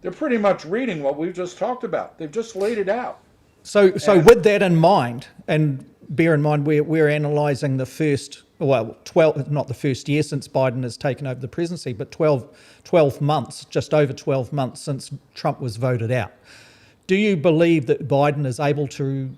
they're pretty much reading what we've just talked about. They've just laid it out. So with that in mind, and bear in mind we're analysing the first, 12, not the first year since Biden has taken over the presidency, but 12 months, just over 12 months since Trump was voted out. Do you believe that Biden is able to,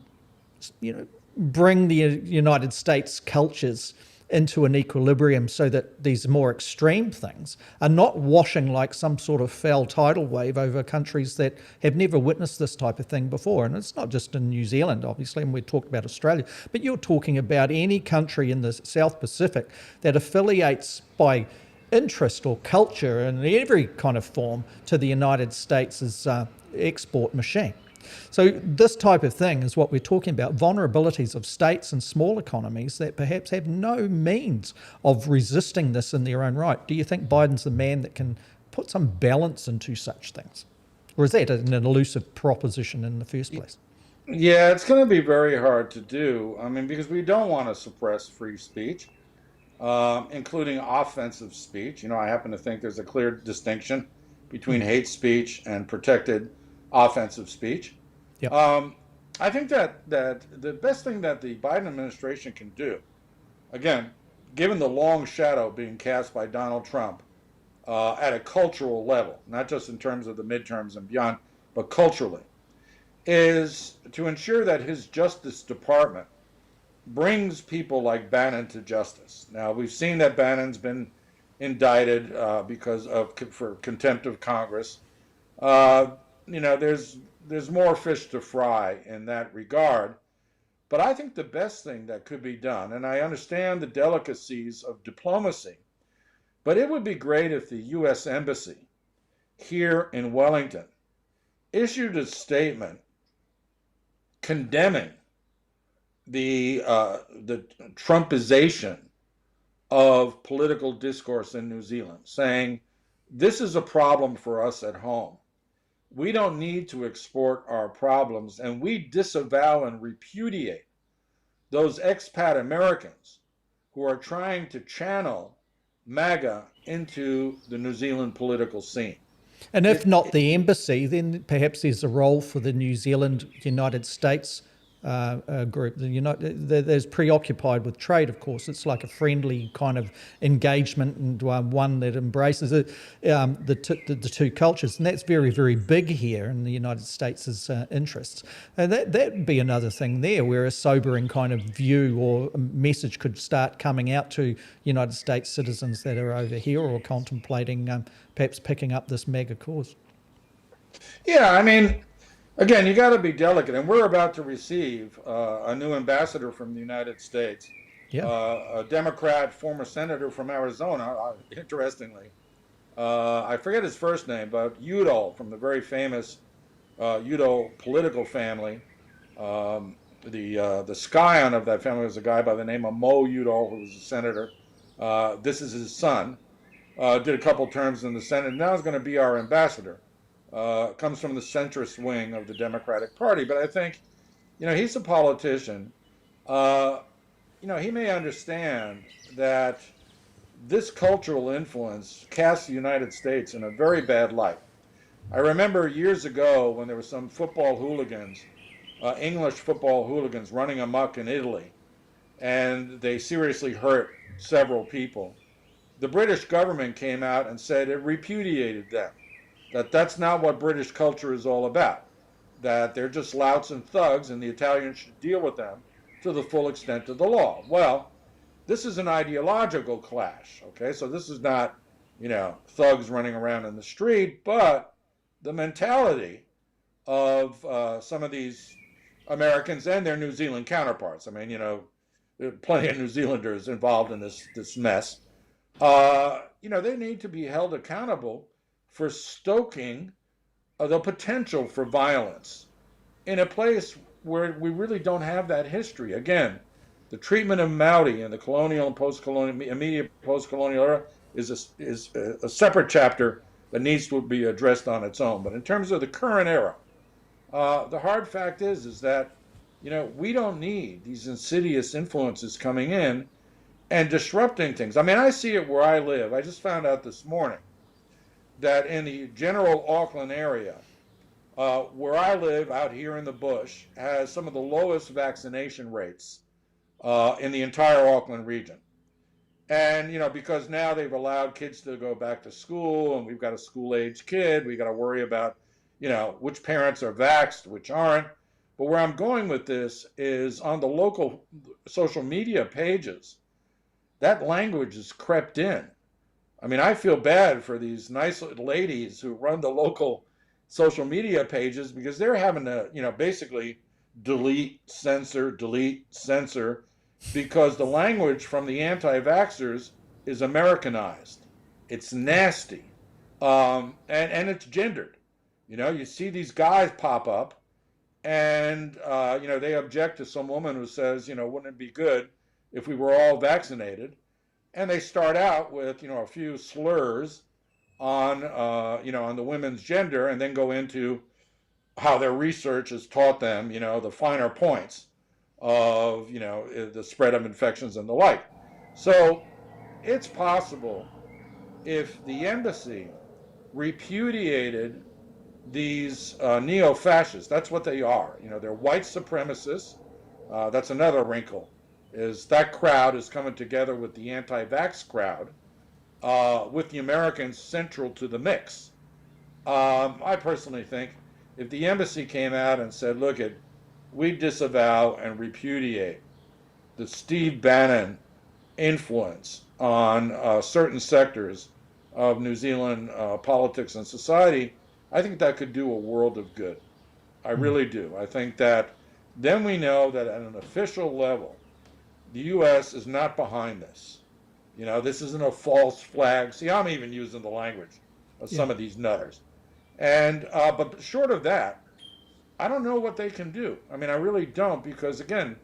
bring the United States cultures into an equilibrium so that these more extreme things are not washing like some sort of foul tidal wave over countries that have never witnessed this type of thing before? And it's not just in New Zealand, obviously, and we talked about Australia, but you're talking about any country in the South Pacific that affiliates by interest or culture in every kind of form to the United States' export machine. So this type of thing is what we're talking about, vulnerabilities of states and small economies that perhaps have no means of resisting this in their own right. Do you think Biden's the man that can put some balance into such things? Or is that an elusive proposition in the first place? Yeah, it's going to be very hard to do. I mean, because we don't want to suppress free speech, including offensive speech. I happen to think there's a clear distinction between hate speech and protected offensive speech. Yep. I think that the best thing that the Biden administration can do, again, given the long shadow being cast by Donald Trump at a cultural level, not just in terms of the midterms and beyond, but culturally, is to ensure that his Justice Department brings people like Bannon to justice. Now, we've seen that Bannon's been indicted for contempt of Congress. There's more fish to fry in that regard. But I think the best thing that could be done, and I understand the delicacies of diplomacy, but it would be great if the U.S. Embassy here in Wellington issued a statement condemning the Trumpization of political discourse in New Zealand, saying this is a problem for us at home. We don't need to export our problems, and we disavow and repudiate those expat Americans who are trying to channel MAGA into the New Zealand political scene. And if not the embassy, then perhaps there's a role for the New Zealand United States group. There's preoccupied with trade, of course. It's like a friendly kind of engagement, and one that embraces the two cultures. And that's very, very big here in the United States' interests. And that'd be another thing there, where a sobering kind of view or message could start coming out to United States citizens that are over here or contemplating perhaps picking up this mega cause. Yeah, I mean, again, you got to be delicate, and we're about to receive a new ambassador from the United States, a Democrat, former senator from Arizona, interestingly. I forget his first name, but Udall, from the very famous Udall political family. The scion of that family was a guy by the name of Mo Udall, who was a senator. This is his son. Did a couple terms in the Senate, and now is going to be our ambassador. Comes from the centrist wing of the Democratic Party. But I think, he's a politician. he may understand that this cultural influence casts the United States in a very bad light. I remember years ago when there were some football hooligans, English football hooligans running amok in Italy, and they seriously hurt several people. The British government came out and said it repudiated them, that that's not what British culture is all about, that they're just louts and thugs and the Italians should deal with them to the full extent of the law. Well, this is an ideological clash, okay? So this is not, thugs running around in the street, but the mentality of some of these Americans and their New Zealand counterparts. I mean, there are plenty of New Zealanders involved in this mess. They need to be held accountable for stoking the potential for violence in a place where we really don't have that history. Again, the treatment of Maori in the colonial and post-colonial, immediate post-colonial era is a separate chapter that needs to be addressed on its own. But in terms of the current era, the hard fact is that, we don't need these insidious influences coming in and disrupting things. I mean, I see it where I live. I just found out this morning that in the general Auckland area, where I live out here in the bush, has some of the lowest vaccination rates in the entire Auckland region. And, because now they've allowed kids to go back to school, and we've got a school-age kid, we got to worry about, which parents are vaxxed, which aren't. But where I'm going with this is on the local social media pages, that language has crept in. I mean, I feel bad for these nice ladies who run the local social media pages because they're having to, basically delete, censor, because the language from the anti-vaxxers is Americanized. It's nasty. And it's gendered. You see these guys pop up and, they object to some woman who says, wouldn't it be good if we were all vaccinated? And they start out with, a few slurs on, on the women's gender, and then go into how their research has taught them, the finer points of, the spread of infections and the like. So it's possible if the embassy repudiated these neo-fascists, that's what they are. They're white supremacists. That's another wrinkle, is that crowd is coming together with the anti-vax crowd, with the Americans central to the mix. I personally think if the embassy came out and said, look, we disavow and repudiate the Steve Bannon influence on certain sectors of New Zealand politics and society, I think that could do a world of good. I really do. I think that then we know that at an official level, the U.S. is not behind this. This isn't a false flag. See, I'm even using the language of some of these nutters. And, but short of that, I don't know what they can do. I mean, I really don't, because again,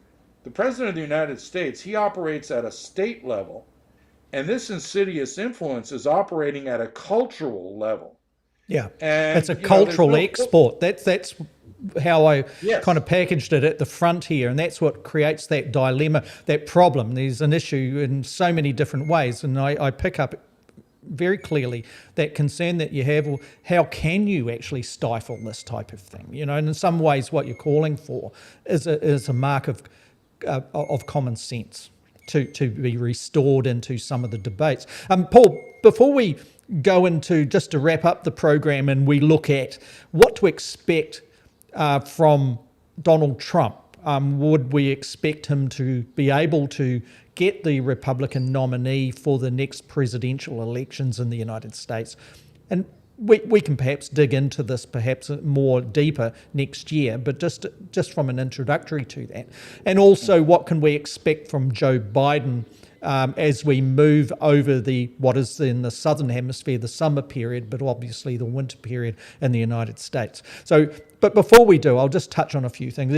the President of the United States, he operates at a state level, and this insidious influence is operating at a cultural level. Yeah, and it's a cultural export. That's how I kind of packaged it at the front here, and that's what creates that dilemma, that problem. There's an issue in so many different ways, and I pick up very clearly that concern that you have. Well, how can you actually stifle this type of thing? And in some ways, what you're calling for is a mark of common sense to be restored into some of the debates. Paul, before we go into, just to wrap up the program, and we look at what to expect from Donald Trump, would we expect him to be able to get the Republican nominee for the next presidential elections in the United States? And we can perhaps dig into this perhaps more deeper next year, but just from an introductory to that. And also, what can we expect from Joe Biden as we move over what is in the southern hemisphere, the summer period, but obviously the winter period in the United States. So, but before we do, I'll just touch on a few things.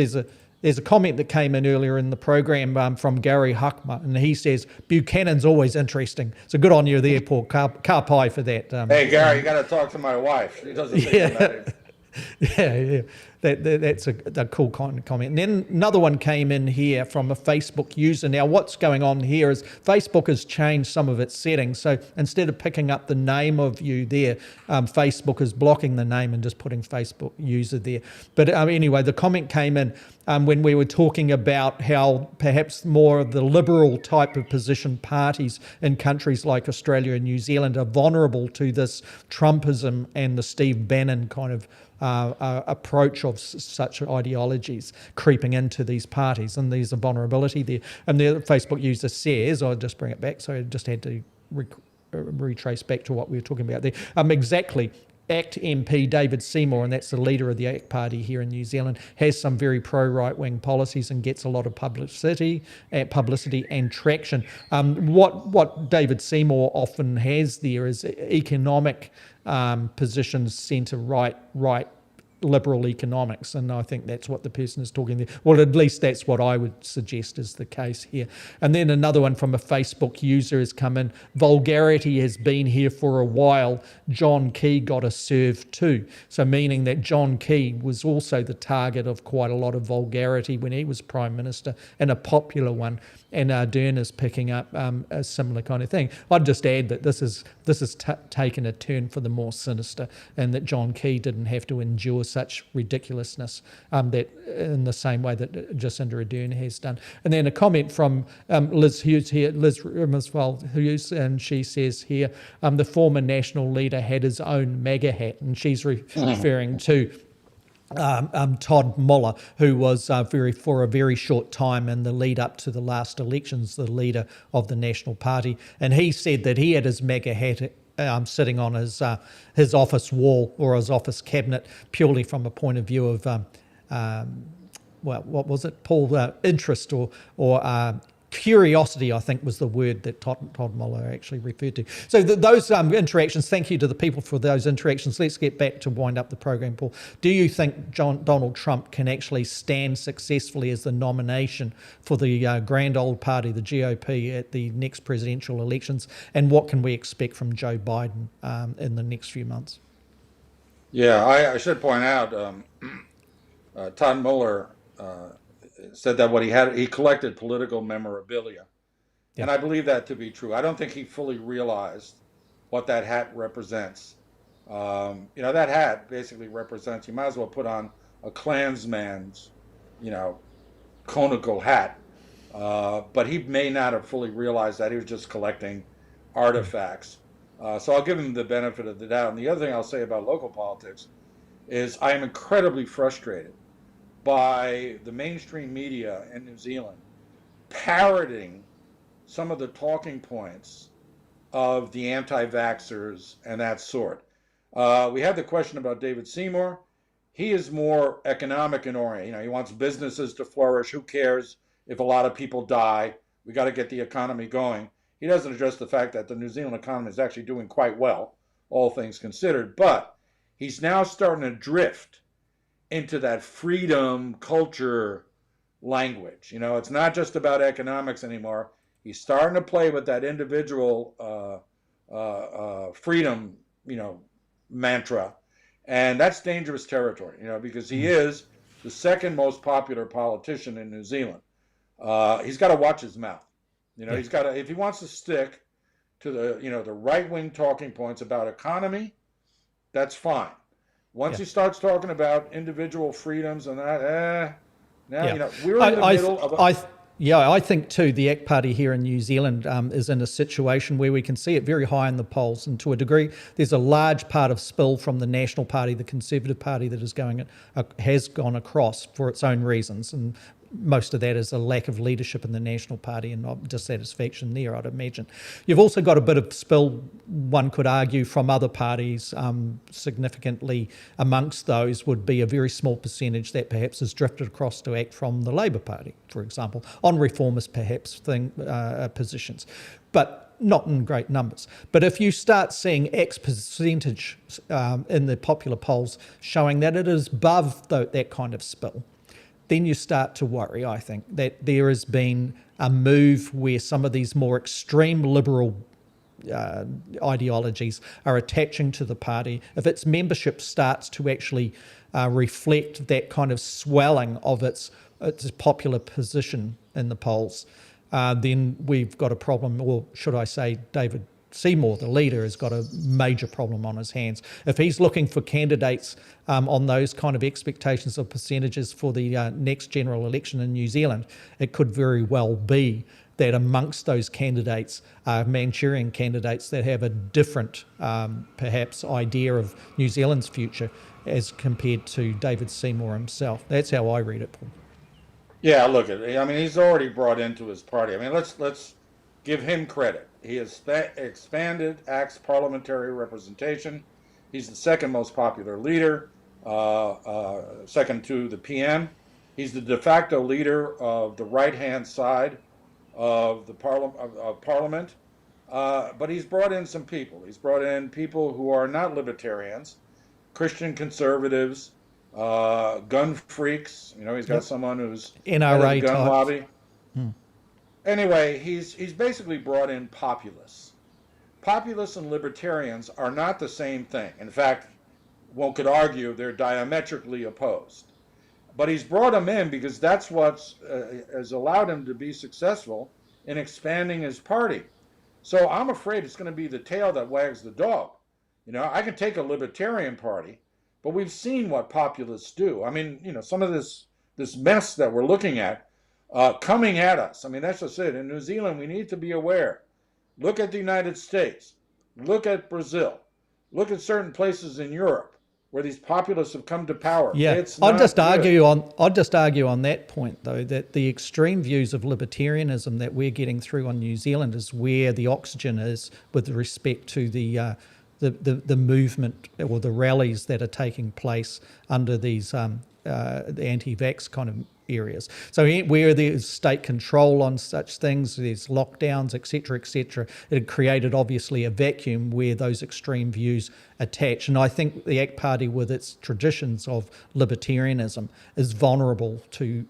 There's a comment that came in earlier in the program from Gary Huckma, and he says, Buchanan's always interesting. So good on you there, Paul. Ka-pai for that. Hey, Gary, you got to talk to my wife. She doesn't think about it. Yeah. that's a cool kind of comment. And then another one came in here from a Facebook user. Now, what's going on here is Facebook has changed some of its settings. So instead of picking up the name of you there, Facebook is blocking the name and just putting Facebook user there. But anyway, the comment came in when we were talking about how perhaps more of the liberal type of position parties in countries like Australia and New Zealand are vulnerable to this Trumpism and the Steve Bannon kind of approach of such ideologies creeping into these parties, and there's a vulnerability there. And the Facebook user says, I'll just bring it back, so I just had to retrace back to what we were talking about there. Exactly. ACT MP David Seymour, and that's the leader of the ACT party here in New Zealand, has some very pro-right-wing policies and gets a lot of publicity and traction. What David Seymour often has there is economic positions centre right liberal economics, and I think that's what the person is talking there. Well, at least that's what I would suggest is the case here. And then another one from a Facebook user has come in. Vulgarity has been here for a while. John Key got a serve too. So meaning that John Key was also the target of quite a lot of vulgarity when he was Prime Minister, and a popular one. And Ardern is picking up a similar kind of thing. I'd just add that this has taken a turn for the more sinister, and that John Key didn't have to endure such ridiculousness that in the same way that Jacinda Ardern has done. And then a comment from Liz Hughes here, Liz Hughes, and she says here, the former national leader had his own MAGA hat, and she's referring to Todd Muller, who was for a very short time in the lead up to the last elections, the leader of the National Party, and he said that he had his MAGA hat sitting on his office wall or his office cabinet purely from a point of view of what was it, Paul? Interest or curiosity, I think, was the word that Todd Muller actually referred to. So those interactions, thank you to the people for those interactions. Let's get back to wind up the program, Paul. Do you think Donald Trump can actually stand successfully as the nomination for the grand old party, the GOP, at the next presidential elections? And what can we expect from Joe Biden in the next few months? Yeah, I should point out, Todd Muller said that he collected political memorabilia. Yeah. And I believe that to be true. I don't think he fully realized what that hat represents. That hat basically represents, you might as well put on a Klansman's, conical hat. But he may not have fully realized that. He was just collecting artifacts. So I'll give him the benefit of the doubt. And the other thing I'll say about local politics is I am incredibly frustrated by the mainstream media in New Zealand parroting some of the talking points of the anti-vaxxers and that sort. We had the question about David Seymour. He is more economic in orient. He wants businesses to flourish. Who cares if a lot of people die? We got to get the economy going. He doesn't address the fact that the New Zealand economy is actually doing quite well, all things considered. But he's now starting to drift into that freedom culture language. It's not just about economics anymore. He's starting to play with that individual freedom, mantra, and that's dangerous territory. Because he is the second most popular politician in New Zealand. He's got to watch his mouth. He's got to, if he wants to stick to the right-wing talking points about economy, that's fine. Once he starts talking about individual freedoms and that, we're in the middle of I think too the ACT Party here in New Zealand is in a situation where we can see it very high in the polls, and to a degree there's a large part of spill from the National Party, the Conservative Party, that has gone across for its own reasons, and most of that is a lack of leadership in the National Party and not dissatisfaction there, I'd imagine. You've also got a bit of spill, one could argue, from other parties. Significantly amongst those would be a very small percentage that perhaps has drifted across to ACT from the Labour Party, for example, on reformist perhaps positions, but not in great numbers. But if you start seeing ACT's percentage in the popular polls showing that it is above that kind of spill, then you start to worry, I think, that there has been a move where some of these more extreme liberal ideologies are attaching to the party, if its membership starts to actually reflect that kind of swelling of its popular position in the polls, then we've got a problem, or should I say David Seymour, the leader, has got a major problem on his hands. If he's looking for candidates on those kind of expectations of percentages for the next general election in New Zealand, it could very well be that amongst those candidates are Manchurian candidates that have a different, perhaps, idea of New Zealand's future as compared to David Seymour himself. That's how I read it, Paul. Yeah, look at it. I mean, he's already brought into his party. I mean, let's give him credit. He has expanded ACT's parliamentary representation. He's the second most popular leader, second to the PM. He's the de facto leader of the right-hand side of the Parliament. But he's brought in some people. He's brought in people who are not libertarians, Christian conservatives, gun freaks. You know, he's got someone who's NRA gun types. lobby. Anyway, he's basically brought in populists. Populists and libertarians are not the same thing. In fact, one could argue they're diametrically opposed. But he's brought them in because that's what has allowed him to be successful in expanding his party. So I'm afraid it's going to be the tail that wags the dog. You know, I can take a libertarian party, but we've seen what populists do. I mean, you know, some of this mess that we're looking at coming at us. I mean, that's just it. In New Zealand, we need to be aware. Look at the United States. Look at Brazil. Look at certain places in Europe where these populists have come to power. Yeah, I'd just argue on that point, though, that the extreme views of libertarianism that we're getting through on New Zealand is where the oxygen is with respect to the movement or the rallies that are taking place under these the anti-vax kind of areas. So where there's state control on such things, there's lockdowns, etc., it had created obviously a vacuum where those extreme views attach. And I think the ACT Party, with its traditions of libertarianism, is vulnerable to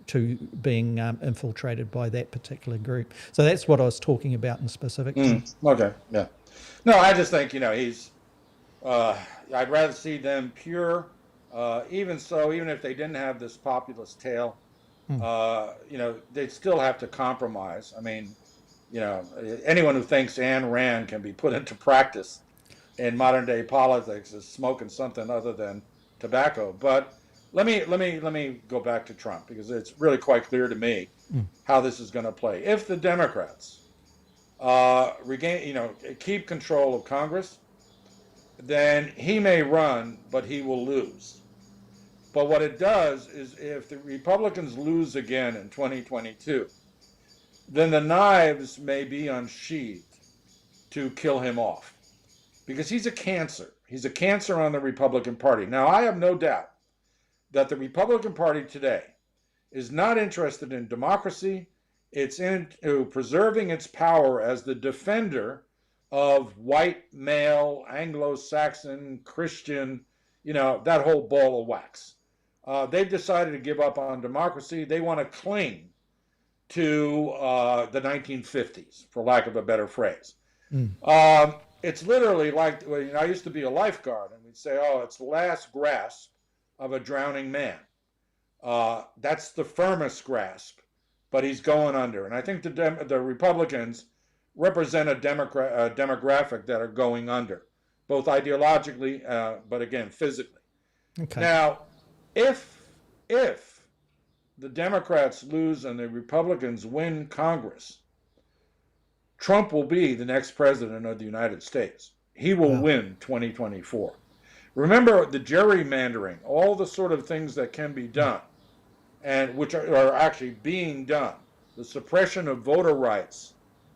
being infiltrated by that particular group. So that's what I was talking about in specific. Okay, yeah. No, I just think, you know, he's, I'd rather see them pure. Even so, even if they didn't have this populist tail, you know, they'd still have to compromise. I mean, you know, anyone who thinks Ayn Rand can be put into practice in modern day politics is smoking something other than tobacco. But let me go back to Trump, because it's really quite clear to me how this is going to play. If the Democrats keep control of Congress, then he may run, but he will lose. But what it does is, if the Republicans lose again in 2022, then the knives may be unsheathed to kill him off, because he's a cancer. He's a cancer on the Republican Party. Now, I have no doubt that the Republican Party today is not interested in democracy. It's into preserving its power as the defender of white, male, Anglo-Saxon, Christian, you know, that whole ball of wax. They've decided to give up on democracy. They want to cling to the 1950s, for lack of a better phrase. It's literally like, well, you know, I used to be a lifeguard, and we'd say, oh, it's the last grasp of a drowning man. That's the firmest grasp, but he's going under. And I think the Republicans represent a demographic that are going under, both ideologically, but again, physically. Okay. Now, if the Democrats lose and the Republicans win Congress, Trump will be the next president of the United States. He will win 2024. Remember the gerrymandering, all the sort of things that can be done, and which are actually being done, the suppression of voter rights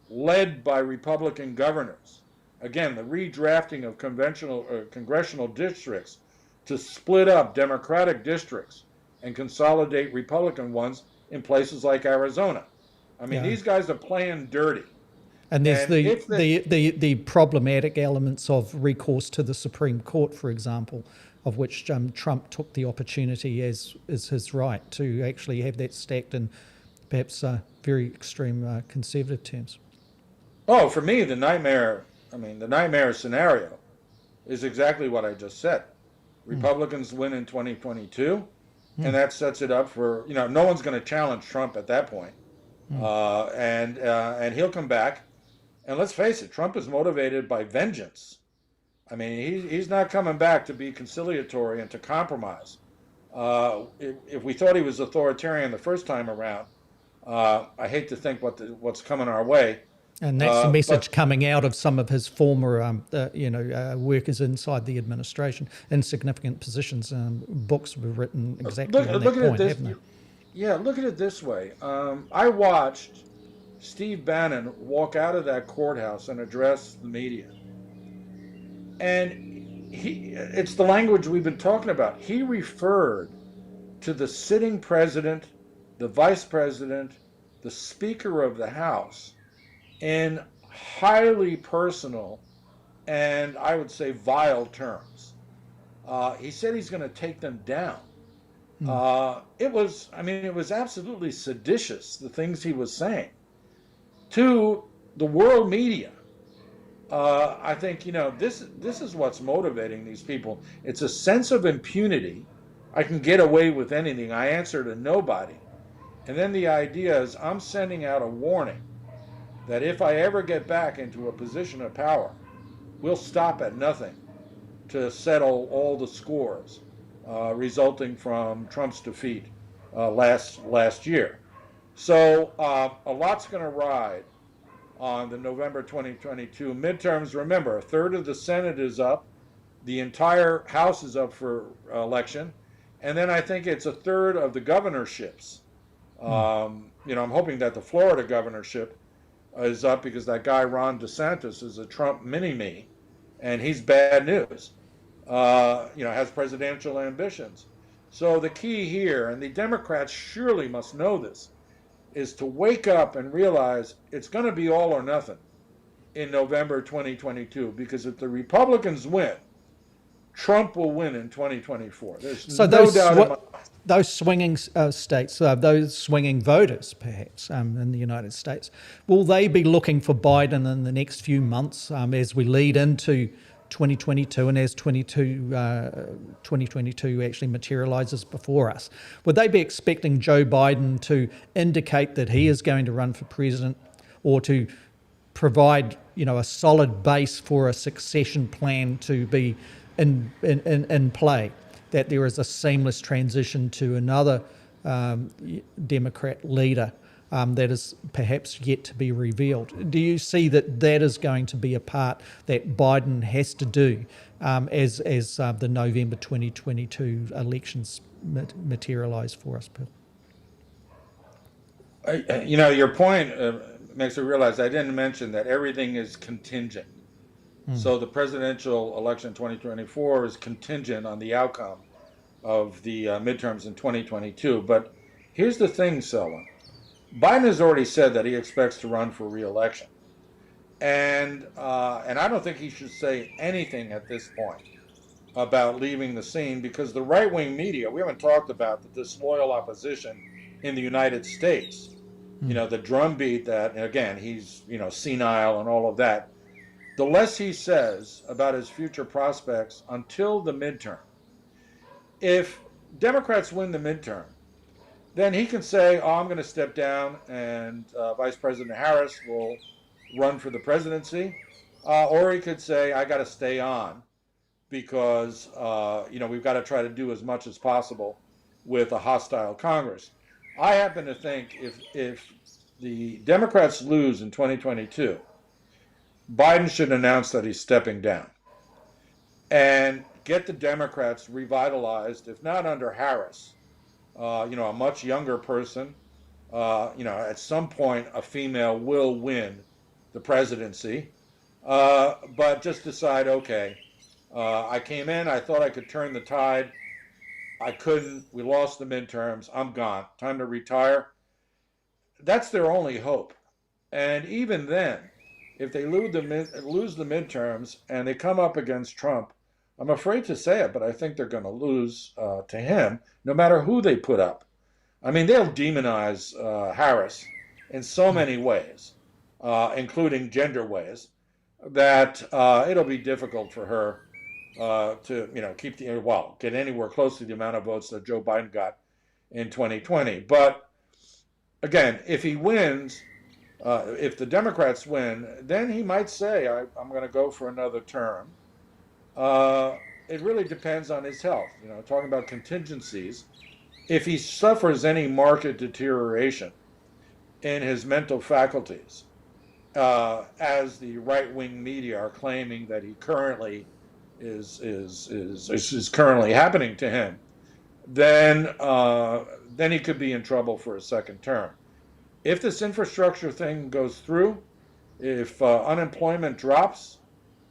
led by Republican governors. Again, the redrafting of congressional districts to split up Democratic districts and consolidate Republican ones in places like Arizona. I mean, these guys are playing dirty. And there's the problematic elements of recourse to the Supreme Court, for example, of which Trump took the opportunity, as is his right, to actually have that stacked in perhaps very extreme conservative terms. Oh, for me, the nightmare I mean, the nightmare scenario is exactly what I just said. Republicans win in 2022, and that sets it up for, no one's going to challenge Trump at that point. And he'll come back. And let's face it, Trump is motivated by vengeance. I mean, he's not coming back to be conciliatory and to compromise. If we thought he was authoritarian the first time around, I hate to think what's coming our way. And that's the message coming out of some of his former, workers inside the administration in significant positions. Books were written exactly on that point, haven't they? Yeah, look at it this way. I watched Steve Bannon walk out of that courthouse and address the media. And it's the language we've been talking about. He referred to the sitting president, the vice president, the Speaker of the House in highly personal and I would say vile terms. He said he's going to take them down. It was absolutely seditious, the things he was saying to the world media. I think, this is what's motivating these people. It's a sense of impunity. I can get away with anything. I answer to nobody. And then the idea is I'm sending out a warning that if I ever get back into a position of power, we'll stop at nothing to settle all the scores resulting from Trump's defeat last year. So a lot's going to ride on the November 2022 midterms. Remember, a third of the Senate is up. The entire House is up for election. And then I think it's a third of the governorships. I'm hoping that the Florida governorship is up because that guy Ron DeSantis is a Trump mini-me, and he's bad news. Has presidential ambitions. So the key here, and the Democrats surely must know this, is to wake up and realize it's going to be all or nothing in November 2022, because if the Republicans win, Trump will win in 2024. There's no doubt in my mind. Those swinging states, those swinging voters, perhaps, in the United States, will they be looking for Biden in the next few months as we lead into 2022 and as 2022 actually materialises before us? Would they be expecting Joe Biden to indicate that he is going to run for president, or to provide, a solid base for a succession plan to be in play, that there is a seamless transition to another Democrat leader that is perhaps yet to be revealed? Do you see that is going to be a part that Biden has to do as the November 2022 elections materialise for us, Bill? Your point makes me realize I didn't mention that everything is contingent. So the presidential election 2024 is contingent on the outcome of the midterms in 2022. But here's the thing, Selwyn. Biden has already said that he expects to run for re-election. And I don't think he should say anything at this point about leaving the scene, because the right-wing media, we haven't talked about the disloyal opposition in the United States. The drumbeat that, again, he's, senile and all of that. The less he says about his future prospects until the midterm. If Democrats win the midterm, then he can say, I'm going to step down, and Vice President Harris will run for the presidency. Or he could say, I got to stay on because, we've got to try to do as much as possible with a hostile Congress. I happen to think if the Democrats lose in 2022, Biden should announce that he's stepping down and get the Democrats revitalized, if not under Harris, a much younger person. At some point, a female will win the presidency, but just decide, okay, I came in, I thought I could turn the tide. I couldn't. We lost the midterms. I'm gone. Time to retire. That's their only hope. And even then, if they lose the midterms and they come up against Trump, I'm afraid to say it, but I think they're going to lose to him, no matter who they put up. I mean, they'll demonize Harris in so many ways, including gender ways. that it'll be difficult for her to, keep get anywhere close to the amount of votes that Joe Biden got in 2020. But again, if he wins, if the Democrats win, then he might say, I'm going to go for another term. It really depends on his health. Talking about contingencies, if he suffers any marked deterioration in his mental faculties, as the right-wing media are claiming that he currently is currently happening to him, then he could be in trouble for a second term. If this infrastructure thing goes through, if unemployment drops,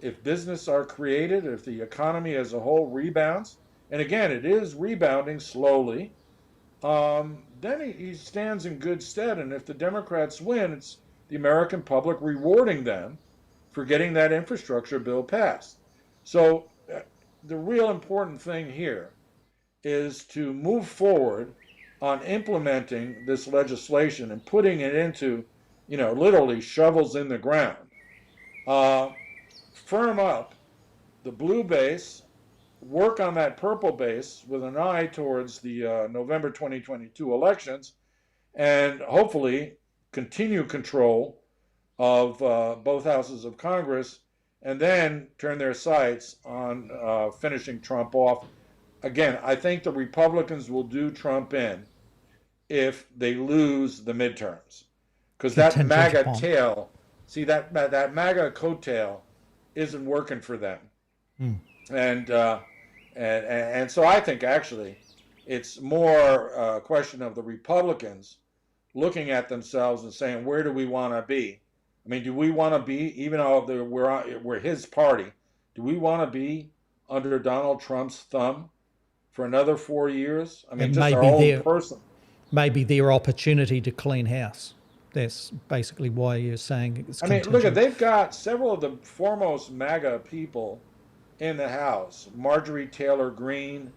if business are created, if the economy as a whole rebounds, and again, it is rebounding slowly, then he stands in good stead. And if the Democrats win, it's the American public rewarding them for getting that infrastructure bill passed. So the real important thing here is to move forward on implementing this legislation and putting it into, literally shovels in the ground. Firm up the blue base, work on that purple base with an eye towards the November 2022 elections, and hopefully continue control of both houses of Congress, and then turn their sights on finishing Trump off. Again, I think the Republicans will do Trump in if they lose the midterms, because that MAGA tail, that MAGA coattail isn't working for them. And so I think actually it's more a question of the Republicans looking at themselves and saying, where do we want to be? I mean, do we want to be, even though we're his party, do we want to be under Donald Trump's thumb for another 4 years? I mean, just our own person. Maybe their opportunity to clean house. That's basically why you're saying it's contingent. Look, they've got several of the foremost MAGA people in the House. Marjorie Taylor Greene,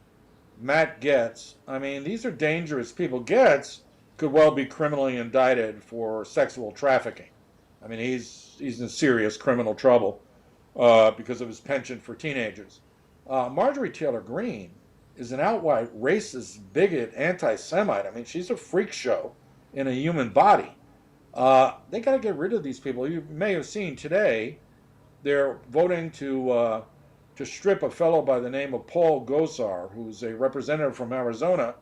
Matt Gaetz. I mean, these are dangerous people. Gaetz could well be criminally indicted for sexual trafficking. I mean, he's in serious criminal trouble because of his penchant for teenagers. Marjorie Taylor Greene is an outright racist, bigot, anti-Semite. I mean, she's a freak show in a human body. They got to get rid of these people. You may have seen today they're voting to strip a fellow by the name of Paul Gosar, who's a representative from Arizona,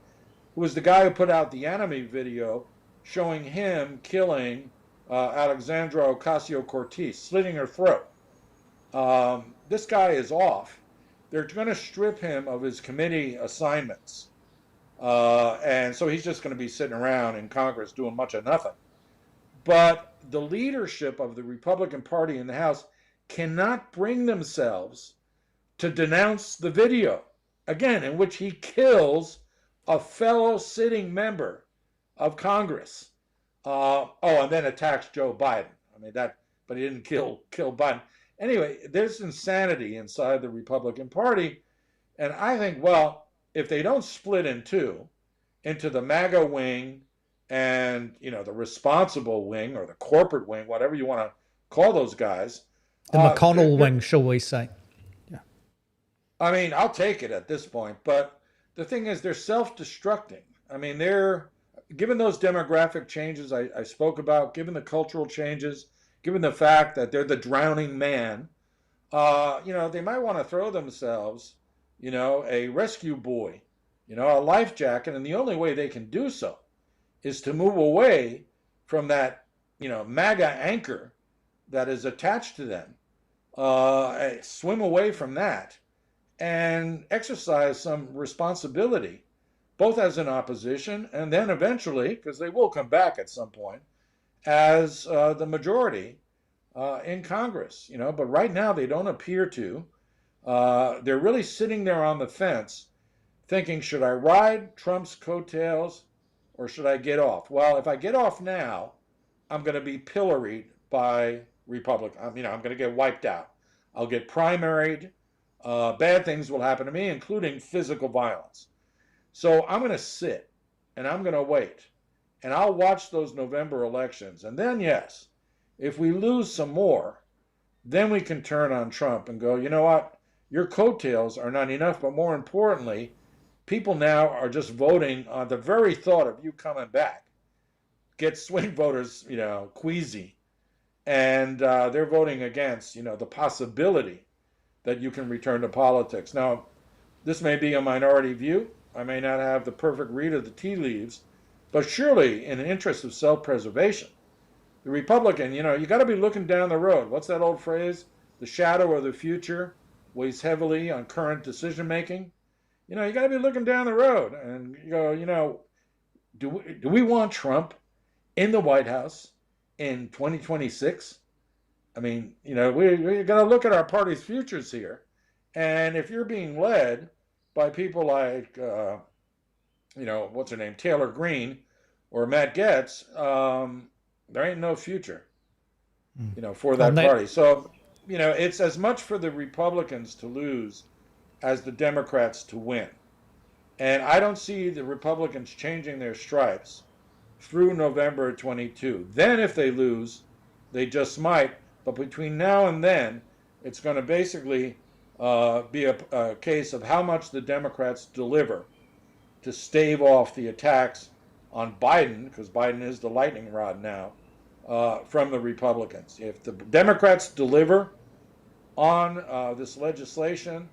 who was the guy who put out the anime video showing him killing Alexandra Ocasio-Cortez, slitting her throat. This guy is off. They're going to strip him of his committee assignments. And so he's just going to be sitting around in Congress doing much of nothing. But the leadership of the Republican Party in the House cannot bring themselves to denounce the video, again, in which he kills a fellow sitting member of Congress. And then attacks Joe Biden. I mean, but he didn't kill Biden. Anyway, there's insanity inside the Republican Party. And I think, well, if they don't split in two, into the MAGA wing and, the responsible wing or the corporate wing, whatever you want to call those guys. The McConnell wing, shall we say. Yeah. I mean, I'll take it at this point. But the thing is, they're self-destructing. I mean, given those demographic changes I spoke about, given the cultural changes, given the fact that they're the drowning man, they might want to throw themselves, a rescue buoy, a life jacket. And the only way they can do so is to move away from that, MAGA anchor that is attached to them, swim away from that and exercise some responsibility, both as an opposition and then eventually, because they will come back at some point, as the majority in Congress. But right now they don't appear to. They're really sitting there on the fence thinking, should I ride Trump's coattails or should I get off? Well, if I get off now, I'm going to be pilloried by Republicans. I'm going to get wiped out. I'll get primaried. Bad things will happen to me, including physical violence. So I'm going to sit and I'm going to wait. And I'll watch those November elections. And then, yes, if we lose some more, then we can turn on Trump and go, you know what, your coattails are not enough, but more importantly, people now are just voting on the very thought of you coming back. Get swing voters, queasy, and they're voting against, the possibility that you can return to politics. Now, this may be a minority view. I may not have the perfect read of the tea leaves, but surely, in the interest of self-preservation, the Republican, you got to be looking down the road. What's that old phrase? The shadow of the future weighs heavily on current decision making. You got to be looking down the road and you go, do we want Trump in the White House in 2026? I mean, we got to look at our party's futures here. And if you're being led by people like, what's her name, Taylor Greene or Matt Gaetz, there ain't no future, for that party. So, it's as much for the Republicans to lose as the Democrats to win. And I don't see the Republicans changing their stripes through November 22. Then if they lose, they just might. But between now and then, it's going to basically be a case of how much the Democrats deliver to stave off the attacks on Biden, because Biden is the lightning rod now, from the Republicans. If the Democrats deliver on this legislation,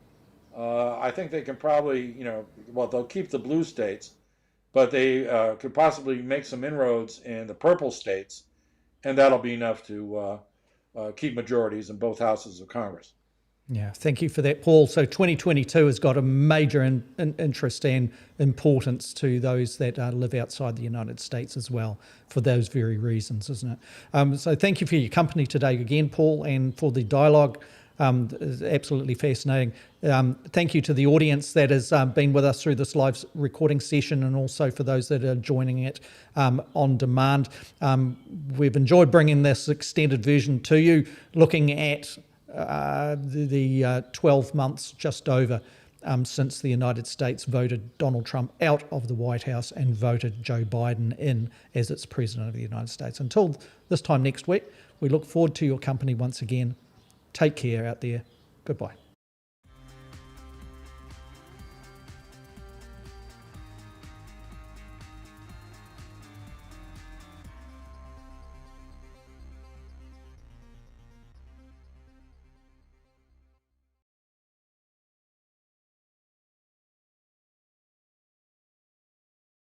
I think they can probably, they'll keep the blue states, but they could possibly make some inroads in the purple states, and that'll be enough to keep majorities in both houses of Congress. Yeah, thank you for that, Paul. So 2022 has got a major interest and importance to those that live outside the United States as well, for those very reasons, isn't it? So thank you for your company today again, Paul, and for the dialogue. It's absolutely fascinating. Thank you to the audience that has been with us through this live recording session, and also for those that are joining it on demand. We've enjoyed bringing this extended version to you, looking at the 12 months just over since the United States voted Donald Trump out of the White House and voted Joe Biden in as its President of the United States. Until this time next week, we look forward to your company once again. Take care out there. Goodbye.